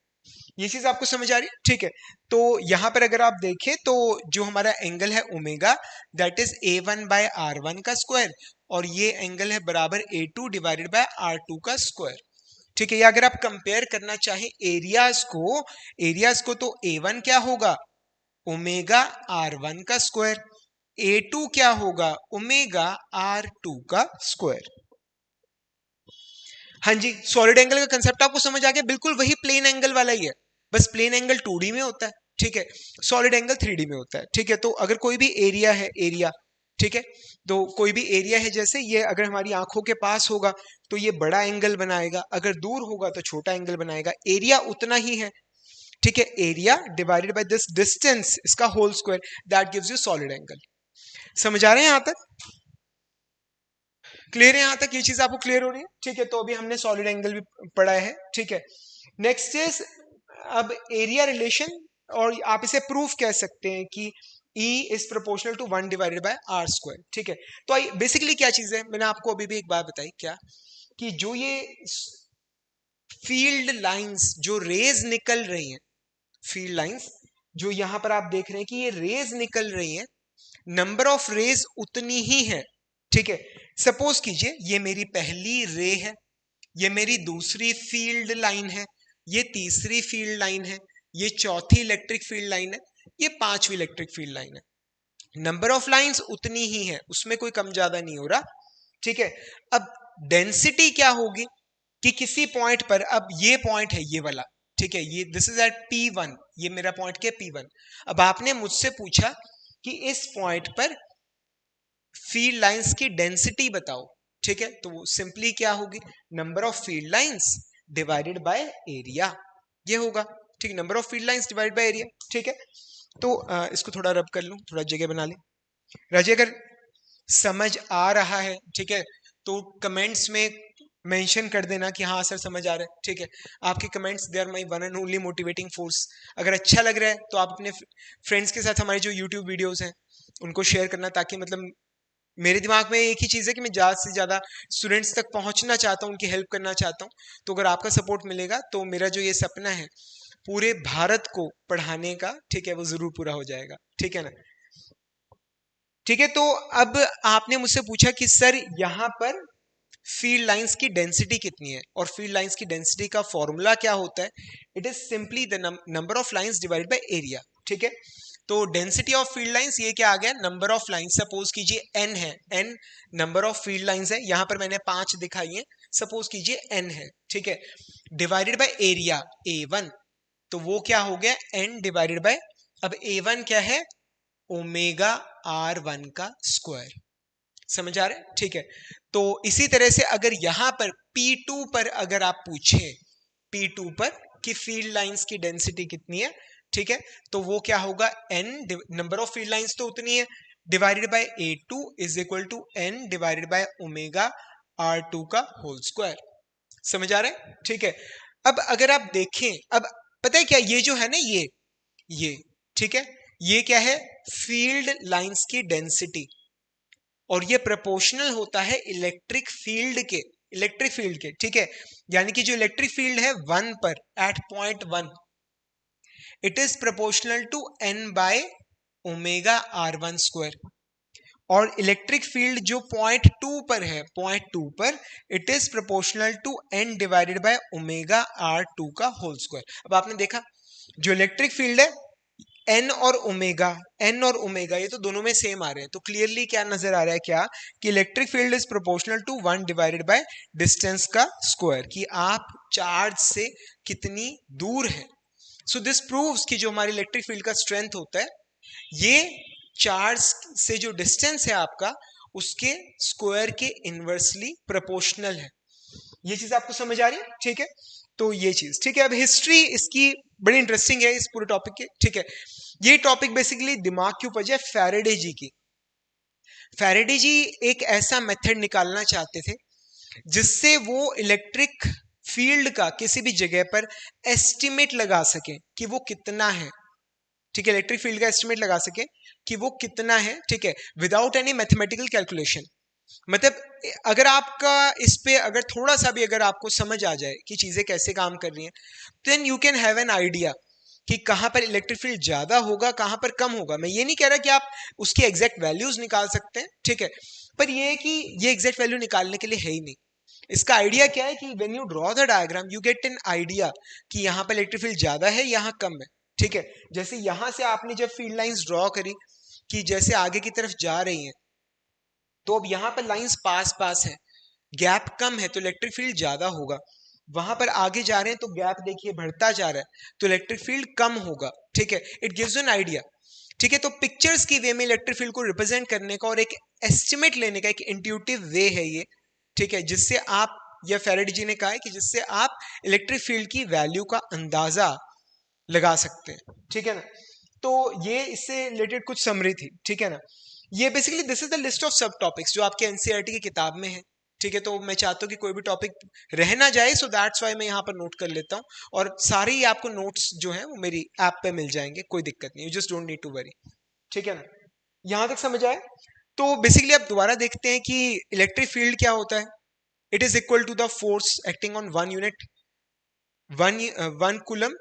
ये चीज आपको समझ आ रही है, ठीक है। तो यहां पर अगर आप देखें तो जो हमारा एंगल है omega, that is A1 bye R1 का स्क्वायर, और ये एंगल है बराबर A2 डिवाइडेड बाय R2 का स्क्वायर, ठीक है। ये अगर आप कंपेयर करना चाहें एरियाज को तो A1 क्या होगा, ओमेगा R1 का स्क्वायर, A2 क्या होगा, ओमेगा R2 का स्क्वायर। हाँ जी, सॉलिड एंगल का कंसेप्ट आपको समझ आ गया, बिल्कुल वही प्लेन एंगल वाला ही है, बस प्लेन एंगल 2D में होता है, ठीक है, सॉलिड एंगल 3D में होता है, ठीक है। तो अगर कोई भी एरिया है, ठीक है, तो कोई भी एरिया है, जैसे ये अगर हमारी आंखों के पास होगा तो ये बड़ा एंगल बनाएगा, अगर दूर होगा तो छोटा एंगल बनाएगा, एरिया उतना ही है, ठीक है। Area divided by this distance, इसका whole square, that gives you solid angle. समझ आ रहे हैं यहां तक? क्लियर है यहां तक? ये चीज आपको क्लियर हो रही है, ठीक है। तो अभी हमने सॉलिड एंगल भी पढ़ा है, ठीक है। नेक्स्ट इज अब एरिया रिलेशन, और आप इसे प्रूफ कह सकते हैं कि E is proportional to 1 divided by R square, ठीक है। तो बेसिकली क्या चीज है, मैंने आपको अभी भी एक बात बताई, क्या कि जो ये फील्ड लाइंस जो रेज निकल रही हैं, फील्ड लाइंस जो यहां पर आप देख रहे हैं कि ये रेज निकल रही हैं, नंबर ऑफ रेज उतनी ही है, ठीक है। सपोज कीजिए ये मेरी पहली रे है, ये मेरी दूसरी फील्ड लाइन है, ये तीसरी फील्ड लाइन है, ये चौथी इलेक्ट्रिक फील्ड लाइन है, ये पांचवी इलेक्ट्रिक फील्ड लाइन है, नंबर ऑफ लाइंस उतनी ही है, उसमें कोई कम ज्यादा नहीं हो रहा, ठीक है। अब डेंसिटी क्या होगी कि किसी पॉइंट पर, अब ये पॉइंट है ये वाला, ठीक है, ये दिस इज एट P1, ये मेरा पॉइंट क्या P1। अब आपने मुझसे पूछा कि इस पॉइंट पर फील्ड लाइंस की डेंसिटी बताओ, ठीक है, तो सिंपली क्या होगी, number of field lines divided by area, ये होगा, ठीक, number of field lines divided by area, ठीक है। तो इसको थोड़ा रब कर लूं, थोड़ा जगह बना ले राजे, अगर समझ आ रहा है, ठीक है, तो कमेंट्स में मेंशन कर देना कि हाँ सर समझ आ रहा है, ठीक है। आपके comments they are my one and only motivating force. अगर अच्छा लग रहा है तो आप अपने फ्रेंड्स के साथ हमारे जो यूट्यूब वीडियोस हैं उनको शेयर करना, ताकि मतलब मेरे दिमाग में एक ही चीज़ है कि मैं ज़्यादा से ज़्यादा स्टूडेंट्स तक पहुंचना चाहता हूं, उनकी हेल्प करना चाहता हूं। तो अगर आपका सपोर्ट मिलेगा तो मेरा जो ये सपना है पूरे भारत को पढ़ाने का, ठीक है, वो जरूर पूरा हो जाएगा, ठीक है ना। ठीक है, तो अब आपने मुझसे पूछा कि सर यहां पर फील्ड लाइंस की डेंसिटी कितनी है, और फील्ड लाइंस की डेंसिटी का फॉर्मूला क्या होता है, it is simply the number of lines divided by area, ठीक है। तो डेंसिटी ऑफ फील्ड लाइंस ये क्या आ गया, नंबर ऑफ लाइंस, सपोज कीजिए n है, n number of field lines है, यहां पर मैंने 5 दिखाई है, सपोज कीजिए n है, ठीक है, डिवाइडेड बाय एरिया A1, तो वो क्या हो गया n डिवाइडेड बाय, अब A1 क्या है, ओमेगा R1 का स्क्वायर। समझ आ रहा है, ठीक है। तो इसी तरह से अगर यहां पर P2 पर अगर आप पूछें, P2 पर कि फील्ड लाइंस की डेंसिटी कितनी है, ठीक है, तो वो क्या होगा, n number of field lines तो उतनी है, divided by A2 is equal to n divided by omega R2 का होल स्क्वायर। समझ आ रहा है, ठीक है। अब अगर आप देखें, अब पता है क्या, ये जो है ना, ये ठीक है, ये क्या है, फील्ड लाइंस की डेंसिटी, और ये प्रोपोर्शनल होता है इलेक्ट्रिक फील्ड के, ठीक है। यानी कि जो इलेक्ट्रिक फील्ड है 1 पर, at point 1, it is proportional to n by omega R1 square. और इलेक्ट्रिक फील्ड जो पॉइंट 2 पर है, पॉइंट 2 पर it is proportional to n divided by omega r2 का होल स्क्वायर। अब आपने देखा जो इलेक्ट्रिक फील्ड है n और ओमेगा ये तो दोनों में सेम आ रहे हैं, तो क्लियरली क्या नजर आ रहा है, क्या कि electric field is proportional to 1 divided by distance का स्क्वायर, कि आप चार्ज से कितनी दूर है। सो दिस प्रूव्स कि जो हमारी इलेक्ट्रिक फील्ड का स्ट्रेंथ होता है ये चार्ज से जो डिस्टेंस है आपका उसके स्क्वायर के इनवर्सली प्रोपोर्शनल है। ये चीज आपको समझ आ रही है, ठीक है। तो ये चीज ठीक है। अब हिस्ट्री इसकी बड़ी इंटरेस्टिंग है इस पूरे टॉपिक के, ठीक है। ये टॉपिक बेसिकली दिमाग की उपज है फैराडे जी की। फैराडे जी एक ऐसा मेथड निकालना चाहते थे जिससे वो इलेक्ट्रिक फील्ड का किसी भी जगह पर एस्टिमेट लगा सके कि वो कितना है, ठीक है। इलेक्ट्रिक फील्ड का एस्टिमेट लगा सके कि वो कितना है, ठीक है, विदाउट एनी मैथमेटिकल कैलकुलेशन। मतलब अगर आपका इस पे अगर थोड़ा सा भी अगर आपको समझ आ जाए कि चीजें कैसे काम कर रही हैं, then you can have an idea कि कहां पर इलेक्ट्रिक फील्ड ज्यादा होगा, कहां पर कम होगा। मैं ये नहीं कह रहा कि आप उसकी एग्जैक्ट वैल्यूज निकाल सकते हैं, ठीक है, पर ये है कि ये एग्जैक्ट वैल्यू निकालने के लिए है ही नहीं। इसका आइडिया क्या है कि when you draw the diagram you get an idea कि यहाँ पर इलेक्ट्रिक फील्ड ज्यादा है, यहाँ कम है, ठीक है। जैसे यहां से आपने जब फील्ड लाइंस ड्रॉ करी कि जैसे आगे की तरफ जा रही हैं, तो अब यहां पर लाइंस पास पास है, गैप कम है तो इलेक्ट्रिक फील्ड ज्यादा होगा। वहां पर आगे जा रहे हैं तो गैप देखिए बढ़ता जा रहा है तो इलेक्ट्रिक फील्ड कम होगा, ठीक है। इट गिव्स एन आइडिया, ठीक है। तो पिक्चर्स की वे में इलेक्ट्रिक फील्ड को रिप्रेजेंट करने का और एक एस्टिमेट लेने का एक इंट्यूटिव वे है ये, ठीक है, जिससे आप, या फैराडे जी ने कहा है कि जिससे आप इलेक्ट्रिक फील्ड की वैल्यू का अंदाजा लगा सकते हैं, ठीक है ना। तो ये इससे रिलेटेड कुछ समरी थी, ठीक है ना। ये basically this is the list of सब टॉपिक्स जो आपके एनसीईआरटी की किताब में है, ठीक है। तो मैं चाहता हूँ कि कोई भी टॉपिक रह ना जाए, सो दैट्स वाई मैं यहाँ पर नोट कर लेता हूँ, और सारे ही आपको नोट्स जो है वो मेरी ऐप पे मिल जाएंगे, कोई दिक्कत नहीं, you just don't need to worry, ठीक है ना। यहां तक समझ आए। तो बेसिकली आप दोबारा देखते हैं कि इलेक्ट्रिक फील्ड क्या होता है। It is equal to the force acting on one unit, one coulomb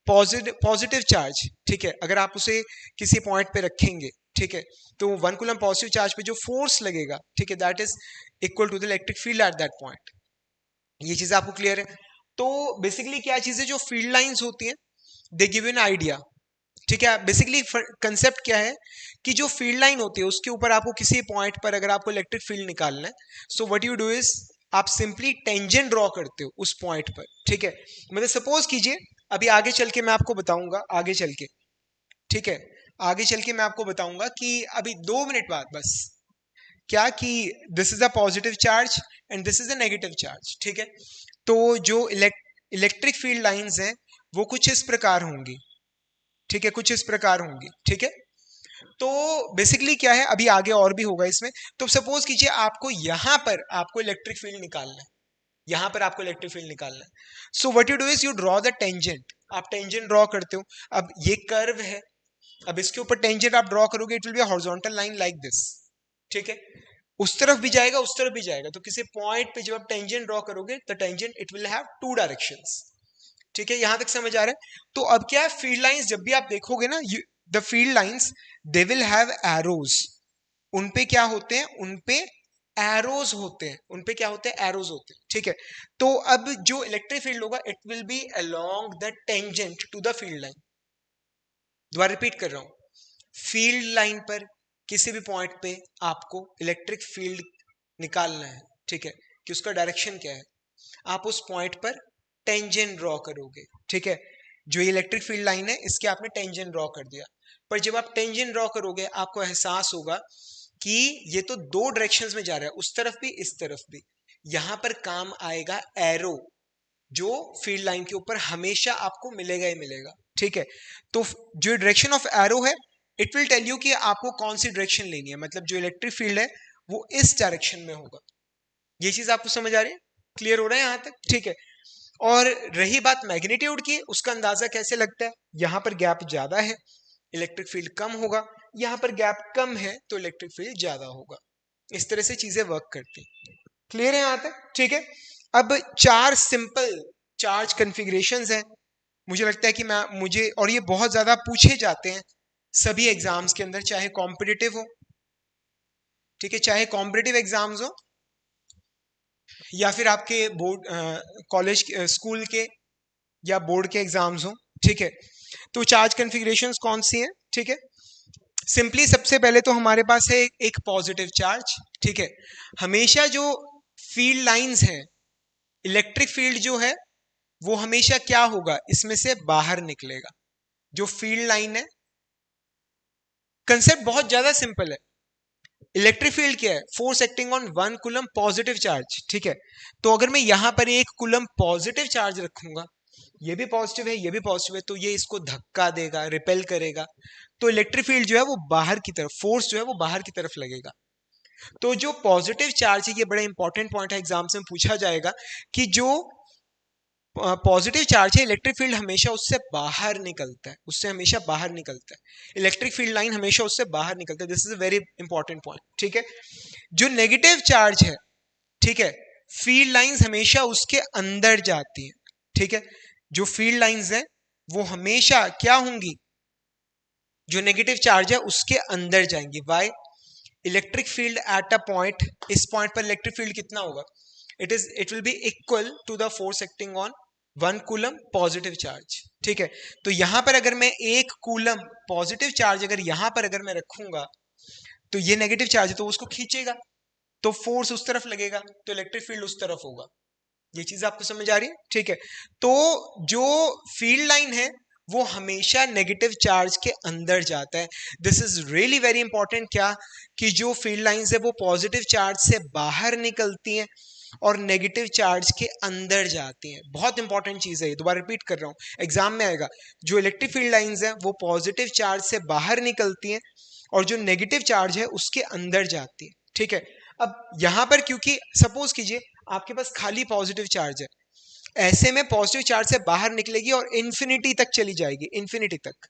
positive charge, ठीक है। अगर आप उसे किसी पॉइंट पे रखेंगे, ठीक है, तो 1 कूलम पॉजिटिव चार्ज पे जो फोर्स लगेगा, ठीक है, that is equal to the electric field at that point. ये चीज आपको क्लियर है। तो बेसिकली क्या चीज है, जो फील्ड लाइंस होती हैं दे गिव एन आइडिया, ठीक है। बेसिकली कंसेप्ट क्या है कि जो फील्ड लाइन होती है उसके ऊपर आपको किसी पॉइंट पर अगर आपको इलेक्ट्रिक फील्ड निकालना है, so what you do is आप सिंपली टेंजेंट ड्रॉ करते हो उस पॉइंट पर, ठीक है। मतलब सपोज कीजिए, अभी आगे चल के मैं आपको बताऊंगा, आगे चल के, ठीक है, आगे चल के मैं आपको बताऊंगा कि अभी 2 मिनट बाद बस क्या कि this is a positive charge and this is a negative charge, ठीक है। तो जो इलेक्ट्रिक फील्ड लाइंस हैं वो कुछ इस प्रकार होंगी, ठीक है, कुछ इस प्रकार होंगी, ठीक है। तो बेसिकली क्या है, अभी आगे और भी होगा इसमें। तो सपोज कीजिए आपको यहां पर आपको इलेक्ट्रिक फील्ड निकालना है, यहां पर आपको इलेक्ट्रिक फील्ड निकालना है। So what you do is you draw the tangent, आप टेंजेंट ड्रॉ करते हो। अब ये कर्व है, अब इसके ऊपर टेंजेंट आप ड्रॉ करोगे, it will be a horizontal line like this, ठीक है। उस तरफ भी जाएगा, उस तरफ भी जाएगा, तो किसी पॉइंट पे जब आप टेंजेंट ड्रॉ करोगे the tangent it will have 2 directions, ठीक है। यहां तक समझ आ रहा है। तो अब क्या है, फील्ड लाइंस जब भी आप देखोगे ना, the field lines they will have arrows, उन पे क्या होते हैं, उन पे एरोज होते हैं, उन पे क्या होते हैं, एरोज होते हैं, ठीक है। तो अब जो इलेक्ट्रिक फील्ड होगा it will be along the tangent to the field line. दोबारा रिपीट कर रहा हूं, फील्ड लाइन पर किसी भी पॉइंट पे आपको इलेक्ट्रिक फील्ड निकालना है, ठीक है, कि उसका डायरेक्शन क्या है, आप उस पॉइंट पर टेंजेंट ड्रॉ करोगे, ठीक है। जो इलेक्ट्रिक फील्ड लाइन है इसके आपने टेंजेंट ड्रॉ कर दिया, पर जब आप टेंजेंट ड्रॉ करोगे आपको एहसास होगा कि ये तो 2 डायरेक्शंस में जा रहा है, उस तरफ भी इस तरफ भी। यहां पर काम आएगा एरो, जो फील्ड लाइन के ऊपर हमेशा आपको मिलेगा ही मिलेगा, ठीक है। तो जो डायरेक्शन ऑफ एरो है इट विल टेल यू कि आपको कौन सी डायरेक्शन लेनी है, मतलब जो इलेक्ट्रिक फील्ड है वो इस डायरेक्शन में होगा। ये चीज आपको समझ आ रही है, क्लियर हो रहा है यहां तक, ठीक है। और रही बात मैग्नीट्यूड की, उसका अंदाजा कैसे लगता है, यहां पर गैप ज्यादा है इलेक्ट्रिक फील्ड कम होगा, यहां पर गैप कम है तो इलेक्ट्रिक फील्ड ज्यादा होगा। इस तरह से चीजें वर्क करती, क्लियर है यहां तक, ठीक है। अब 4 सिंपल चार्ज कन्फिग्रेशंस हैं, मुझे लगता है कि मुझे, और ये बहुत ज्यादा पूछे जाते हैं सभी एग्जाम्स के अंदर, चाहे कॉम्पिटिटिव हो ठीक है, चाहे कॉम्पिटिटिव एग्जाम्स हो या फिर आपके बोर्ड कॉलेज स्कूल के या बोर्ड के एग्जाम्स हो, ठीक है। तो चार्ज कन्फिगरेशंस कौन सी हैं, ठीक है। सिंपली सबसे पहले तो हमारे पास है एक पॉजिटिव चार्ज, ठीक है। हमेशा जो फील्ड लाइंस हैं, इलेक्ट्रिक फील्ड जो है वो हमेशा क्या होगा, इसमें से बाहर निकलेगा। जो फील्ड लाइन है, कंसेप्ट बहुत ज्यादा सिंपल है। इलेक्ट्रिक फील्ड क्या है, force acting on 1 coulomb positive charge, ठीक है। तो अगर मैं यहां पर 1 कूलम पॉजिटिव चार्ज रखूंगा, ये भी पॉजिटिव है, ये भी पॉजिटिव है, तो ये इसको धक्का देगा, रिपेल करेगा, तो इलेक्ट्रिक फील्ड जो है वो बाहर की तरफ, फोर्स जो है वो बाहर की तरफ लगेगा। तो जो पॉजिटिव चार्ज है, ये बड़ा इंपॉर्टेंट पॉइंट है, एग्जाम में पूछा जाएगा कि जो पॉजिटिव चार्ज है, इलेक्ट्रिक फील्ड हमेशा उससे बाहर निकलता है, उससे हमेशा बाहर निकलता है, इलेक्ट्रिक फील्ड लाइन हमेशा उससे बाहर निकलता है। This is a very important point, ठीक है। जो नेगेटिव चार्ज है, ठीक है, फील्ड लाइंस हमेशा उसके अंदर जाती हैं, ठीक है। जो फील्ड लाइंस हैं वो हमेशा क्या होंगी, जो नेगेटिव चार्ज है उसके अंदर जाएंगी। Why, electric field at a point, इस पॉइंट पर इलेक्ट्रिक फील्ड कितना होगा, it will be equal to the force acting on 1 coulomb positive charge, ठीक है। तो यहां पर अगर मैं 1 कूलम पॉजिटिव चार्ज अगर यहां पर अगर मैं रखूंगा, तो ये नेगेटिव चार्ज है तो उसको खींचेगा, तो फोर्स उस तरफ लगेगा, तो इलेक्ट्रिक फील्ड उस तरफ होगा। ये चीज आपको समझ आ रही है, ठीक है। तो जो फील्ड लाइन है वो हमेशा नेगेटिव चार्ज के अंदर जाता है। This is really very important, क्या कि जो फील्ड लाइंस है वो पॉजिटिव चार्ज से बाहर निकलती हैं और नेगेटिव चार्ज के अंदर जाती हैं। बहुत इंपॉर्टेंट चीज है ये, दोबारा रिपीट कर रहा हूं, एग्जाम में आएगा। जो इलेक्ट्रिक फील्ड लाइंस है वो पॉजिटिव चार्ज से बाहर निकलती हैं और जो नेगेटिव चार्ज है उसके अंदर जाती है, ठीक है। अब यहां पर क्योंकि सपोज कीजिए आपके पास खाली पॉजिटिव चार्ज है, ऐसे में पॉजिटिव चार्ज से बाहर निकलेगी और इंफिनिटी तक चली जाएगी, इंफिनिटी तक।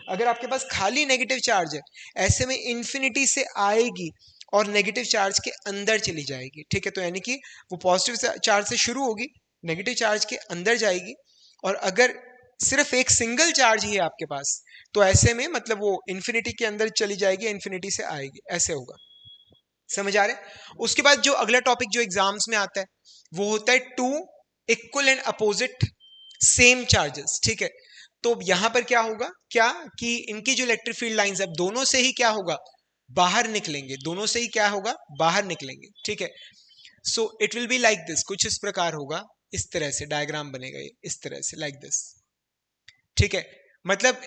अगर आपके पास खाली नेगेटिव चार्ज है, ऐसे में इंफिनिटी से आएगी और नेगेटिव चार्ज के अंदर चली जाएगी, ठीक है। तो यानी कि वो पॉजिटिव चार्ज से शुरू होगी, नेगेटिव चार्ज के अंदर जाएगी, और अगर सिर्फ एक सिंगल चार्ज ही है आपके पास, तो ऐसे में मतलब वो इंफिनिटी के अंदर चली जाएगी, इंफिनिटी से आएगी, ऐसे होगा। समझ आ रहे हैं। उसके बाद जो अगला टॉपिक जो एग्जाम्स में आता है वो होता है two equal and opposite same charges, ठीक है। तो यहां पर क्या होगा, क्या कि इनकी जो इलेक्ट्रिक फील्ड लाइंस है दोनों से ही क्या होगा, बाहर निकलेंगे, दोनों से ही क्या होगा, बाहर निकलेंगे, ठीक है। So it will be like this, कुछ इस प्रकार होगा, इस तरह से डायग्राम बनेगा ये, इस तरह से, लाइक दिस, ठीक है। मतलब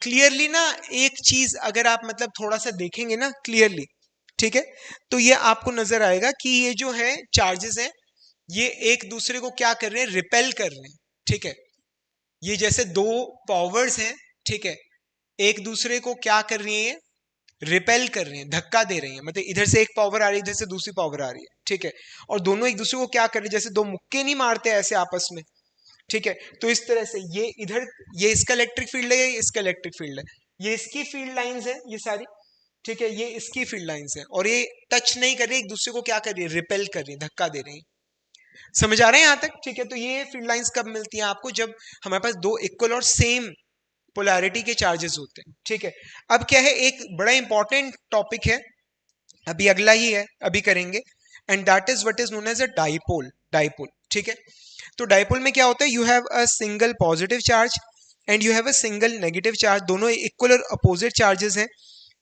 क्लियरली ना, एक चीज अगर आप मतलब थोड़ा सा देखेंगे ना क्लियरली, ठीक है, तो ये आपको नजर आएगा कि ये जो है चार्जेस हैं ये एक दूसरे को क्या कर रहे हैं, रिपेल कर रहे हैं, ठीक है। ये जैसे दो पावर्स हैं, ठीक है, एक दूसरे को क्या कर रही है, रिपेल कर रही है, धक्का दे रही है, मतलब इधर से एक पावर आ रही है, इधर से दूसरी पावर आ रही है, ठीक है। और दोनों एक दूसरे को क्या कर रहे हैं, जैसे दो मुक्के नहीं मारते ऐसे आपस में, ठीक है। तो इस तरह से ये इधर, ये इसका इलेक्ट्रिक फील्ड है, ये इसका इलेक्ट्रिक फील्ड है, ये इसकी फील्ड लाइंस है ये सारी, ठीक है, ये इसकी फील्ड लाइंस है, और ये टच नहीं कर रही एक दूसरे को, क्या कर रही है, रिपेल कर रही है, धक्का दे रही है। समझ आ रहे हैं यहां तक, ठीक है। तो ये फील्ड लाइंस कब मिलती हैं आपको, जब हमारे पास दो इक्वल और सेम पोलैरिटी के चार्जेस होते हैं, ठीक है। अब क्या है, एक बड़ा इंपॉर्टेंट टॉपिक है, अभी अगला ही है, अभी करेंगे, and that is what is known as a dipole, dipole, ठीक है। तो डाइपोल में क्या होता है, you have a single positive charge and you have a single negative charge, दोनों इक्वल और अपोजिट चार्जेस हैं,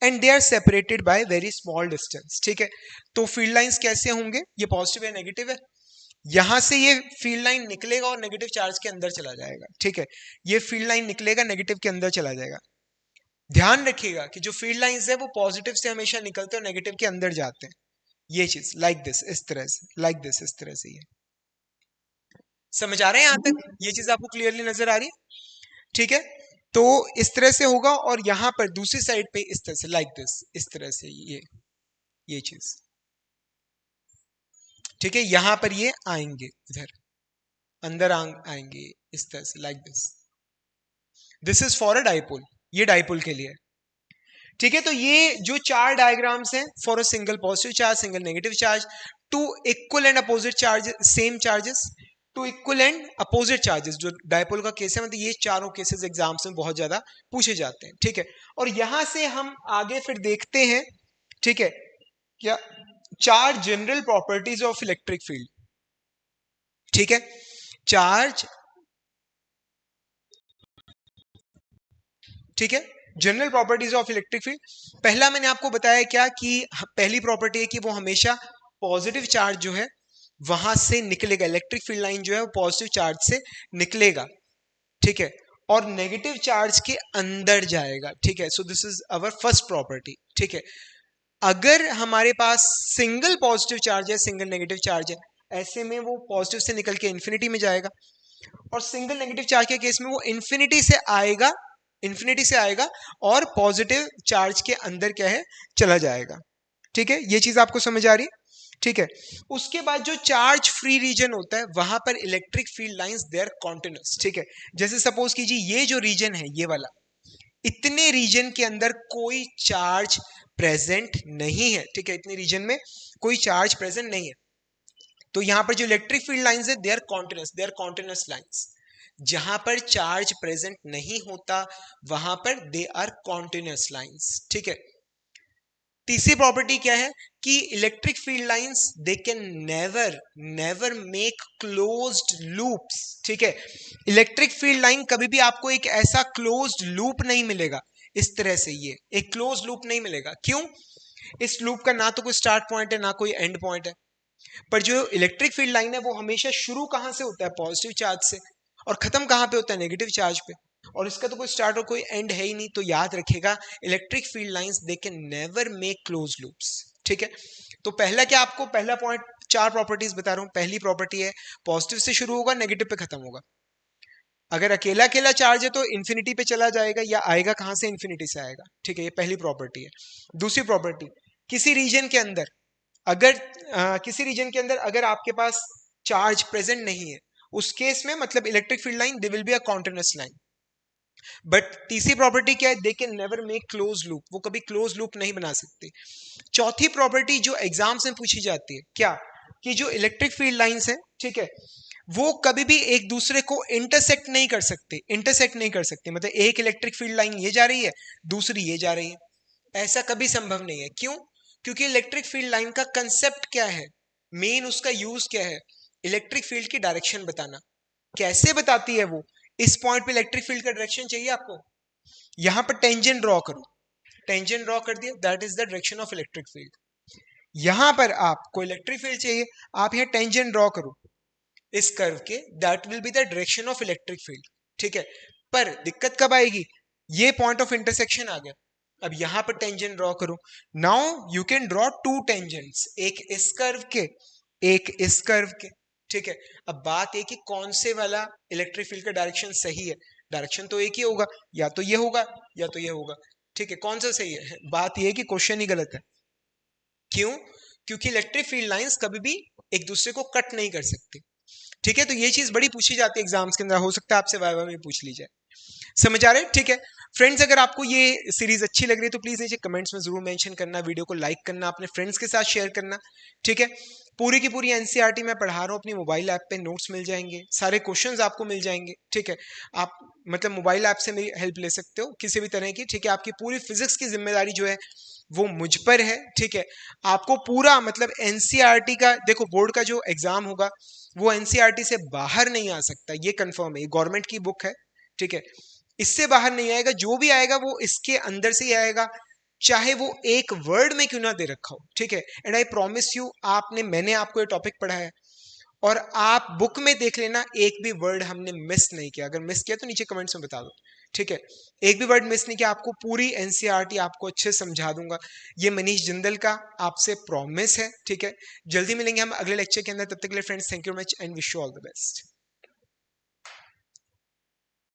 and they are separated by very small distance, ठीक है। तो फील्ड लाइंस कैसे होंगे, ये पॉजिटिव है नेगेटिव है, यहां से ये फील्ड लाइन निकलेगा और नेगेटिव चार्ज के अंदर चला जाएगा, ठीक है। ये फील्ड लाइन निकलेगा, नेगेटिव के अंदर चला जाएगा। ध्यान रखिएगा कि जो फील्ड लाइंस है वो पॉजिटिव से हमेशा निकलते हैं और नेगेटिव के अंदर जाते हैं। ये चीज लाइक दिस, इस तरह से, लाइक दिस, इस तरह से। ये समझ आ रहे हैं यहां तक, ये चीज आपको क्लियरली नजर आ रही है, ठीक है। तो इस तरह से होगा, और यहां पर दूसरी साइड पे इस तरह से, लाइक दिस, इस तरह से, ये चीज, ठीक है। यहां पर ये आएंगे, इधर अंदर आएंगे इस तरह से, like this. This is for a dipole, ये डाइपोल के लिए, ठीक है। तो ये जो चार डायग्राम्स हैं, for a single positive charge, single negative charge, two equal and opposite charge, same charges, two equal and opposite charges, जो डायपोल का केस है, मतलब ये चारों केसेस एग्जाम्स में बहुत ज्यादा पूछे जाते हैं, ठीक है। और यहां से हम आगे फिर देखते हैं, ठीक है, क्या, 4 general properties of electric field, ठीक है। चार्ज, ठीक है, general properties of electric field. पहला मैंने आपको बताया क्या कि पहली प्रॉपर्टी है कि वो हमेशा पॉजिटिव चार्ज जो है वहां से निकलेगा, इलेक्ट्रिक फील्ड लाइन जो है वो पॉजिटिव चार्ज से निकलेगा, ठीक है, और नेगेटिव चार्ज के अंदर जाएगा, ठीक है। So this is our first property, ठीक है। अगर हमारे पास सिंगल पॉजिटिव चार्ज है, सिंगल नेगेटिव चार्ज है, ऐसे में वो पॉजिटिव से निकल के इंफिनिटी में जाएगा, और सिंगल नेगेटिव चार्ज के केस में वो इंफिनिटी से आएगा, इंफिनिटी से आएगा और पॉजिटिव चार्ज के अंदर क्या है, चला जाएगा, ठीक है। ये चीज आपको समझ आ रही है, ठीक है। उसके बाद जो चार्ज फ्री रीजन होता है वहां पर electric field lines they are continuous, ठीक है। जैसे सपोज कीजिए ये जो रीजन है ये वाला, इतने रीजन के अंदर कोई चार्ज प्रेजेंट नहीं है, ठीक है, इतने रीजन में कोई चार्ज प्रेजेंट नहीं है, तो यहां पर जो इलेक्ट्रिक फील्ड लाइंस है they are continuous, they are continuous lines. जहां पर चार्ज प्रेजेंट नहीं होता वहां पर दे आर कॉन्टिन्यूस लाइंस, ठीक है। तीसरी प्रॉपर्टी क्या है कि electric field lines they can never never make closed loops, ठीक है। इलेक्ट्रिक फील्ड लाइन कभी भी आपको एक ऐसा क्लोज्ड लूप नहीं मिलेगा, इस तरह से ये एक क्लोज्ड लूप नहीं मिलेगा। क्यों? इस लूप का ना तो कोई स्टार्ट पॉइंट है ना कोई एंड पॉइंट है, पर जो इलेक्ट्रिक फील्ड लाइन है वो हमेशा शुरू कहां से होता है, पॉजिटिव चार्ज से, और खत्म कहां पे होता है, नेगेटिव चार्ज पे, और इसका तो कोई स्टार्ट और कोई एंड है ही नहीं। तो याद रखिएगा electric field lines they can never make close loops, ठीक है। तो पहला क्या, आपको पहला पॉइंट, 4 प्रॉपर्टीज बता रहा हूं। पहली प्रॉपर्टी है पॉजिटिव से शुरू होगा नेगेटिव पे खत्म होगा, अगर अकेला अकेला चार्ज है तो इन्फिनिटी पे चला जाएगा, या आएगा कहां से, इन्फिनिटी से आएगा, ठीक है। ये पहली प्रॉपर्टी है। दूसरी प्रॉपर्टी, किसी रीजन के अंदर अगर किसी रीजन के अंदर अगर आपके पास चार्ज प्रेजेंट नहीं है, उस केस में मतलब electric field line they will be a continuous line. But तीसरी प्रॉपर्टी क्या है, they can never make close loop, वो कभी क्लोज लूप नहीं बना सकते। चौथी प्रॉपर्टी जो एग्जाम्स में पूछी जाती है क्या, कि जो इलेक्ट्रिक फील्ड लाइंस है, ठीक है, वो कभी भी एक दूसरे को इंटरसेक्ट नहीं कर सकते, इंटरसेक्ट नहीं कर सकते, मतलब एक इलेक्ट्रिक फील्ड लाइन ये जा रही है दूसरी ये जा रही है, ऐसा कभी संभव नहीं है। क्यों? क्योंकि इलेक्ट्रिक फील्ड लाइन का कंसेप्ट क्या है, मेन उसका यूज क्या है, इलेक्ट्रिक फील्ड की डायरेक्शन बताना। कैसे बताती है वो, इस पॉइंट पे इलेक्ट्रिक फील्ड का डायरेक्शन चाहिए आपको, यहां पर टेंजेंट ड्रॉ करो, टेंजेंट ड्रॉ कर दिया, that is the direction of electric field. यहां पर आपको इलेक्ट्रिक फील्ड चाहिए, आप यहां टेंजेंट ड्रॉ करो इस कर्व के, that will be the direction of electric field, ठीक है। पर दिक्कत कब आएगी, ये पॉइंट ऑफ इंटरसेक्शन आ गया, अब यहां पर टेंजेंट ड्रॉ करो। Now you can draw 2 tangents, एक इस कर्व के एक इस कर्व के, ठीक है। अब बात है कि कौन से वाला इलेक्ट्रिक फील्ड का डायरेक्शन सही है, डायरेक्शन तो एक ही होगा, या तो ये होगा या तो ये होगा, ठीक है। कौन सा सही है, बात यह है कि क्वेश्चन ही गलत है। क्यों? क्योंकि इलेक्ट्रिक फील्ड लाइंस कभी भी एक दूसरे को कट नहीं कर सकती, ठीक है। तो ये चीज बड़ी पूछी जाती है एग्जाम्स के अंदर, हो सकता है आपसे वाइवा में पूछ ली जाए। समझ आ रहे हैं, ठीक है। फ्रेंड्स, अगर आपको ये सीरीज अच्छी लग रही है तो प्लीज नीचे कमेंट्स में जरूर मेंशन करना, वीडियो को लाइक करना, अपने फ्रेंड्स के साथ शेयर करना, ठीक है। पूरी की पूरी एनसीईआरटी मैं पढ़ा रहा हूँ, अपनी मोबाइल ऐप पे नोट्स मिल जाएंगे, सारे क्वेश्चंस आपको मिल जाएंगे, ठीक है। आप मतलब मोबाइल ऐप से मेरी हेल्प ले सकते हो किसी भी तरह की, ठीक है। आपकी पूरी फिजिक्स की जिम्मेदारी जो है वो मुझ पर है, ठीक है। आपको पूरा मतलब एनसीईआरटी का, देखो बोर्ड का जो एग्जाम होगा वो एनसीईआरटी से बाहर नहीं आ सकता, ये कंफर्म है, ये गवर्नमेंट की बुक है, ठीक है। इससे बाहर नहीं आएगा, जो भी आएगा वो इसके अंदर से ही आएगा, चाहे वो एक वर्ड में क्यों ना दे रखा हो, ठीक है। एंड आई प्रॉमिस यू, मैंने आपको ये टॉपिक पढ़ाया है और आप बुक में देख लेना, एक भी वर्ड हमने मिस नहीं किया, अगर मिस किया तो नीचे कमेंट्स में बता दो, ठीक है। एक भी वर्ड मिस नहीं किया, आपको पूरी एनसीईआरटी आपको अच्छे से समझा दूंगा, ये मनीष जिंदल का आपसे प्रॉमिस है, ठीक है। जल्दी मिलेंगे हम अगले लेक्चर के अंदर, तब तक के लिए friends thank you much and wish you all the best.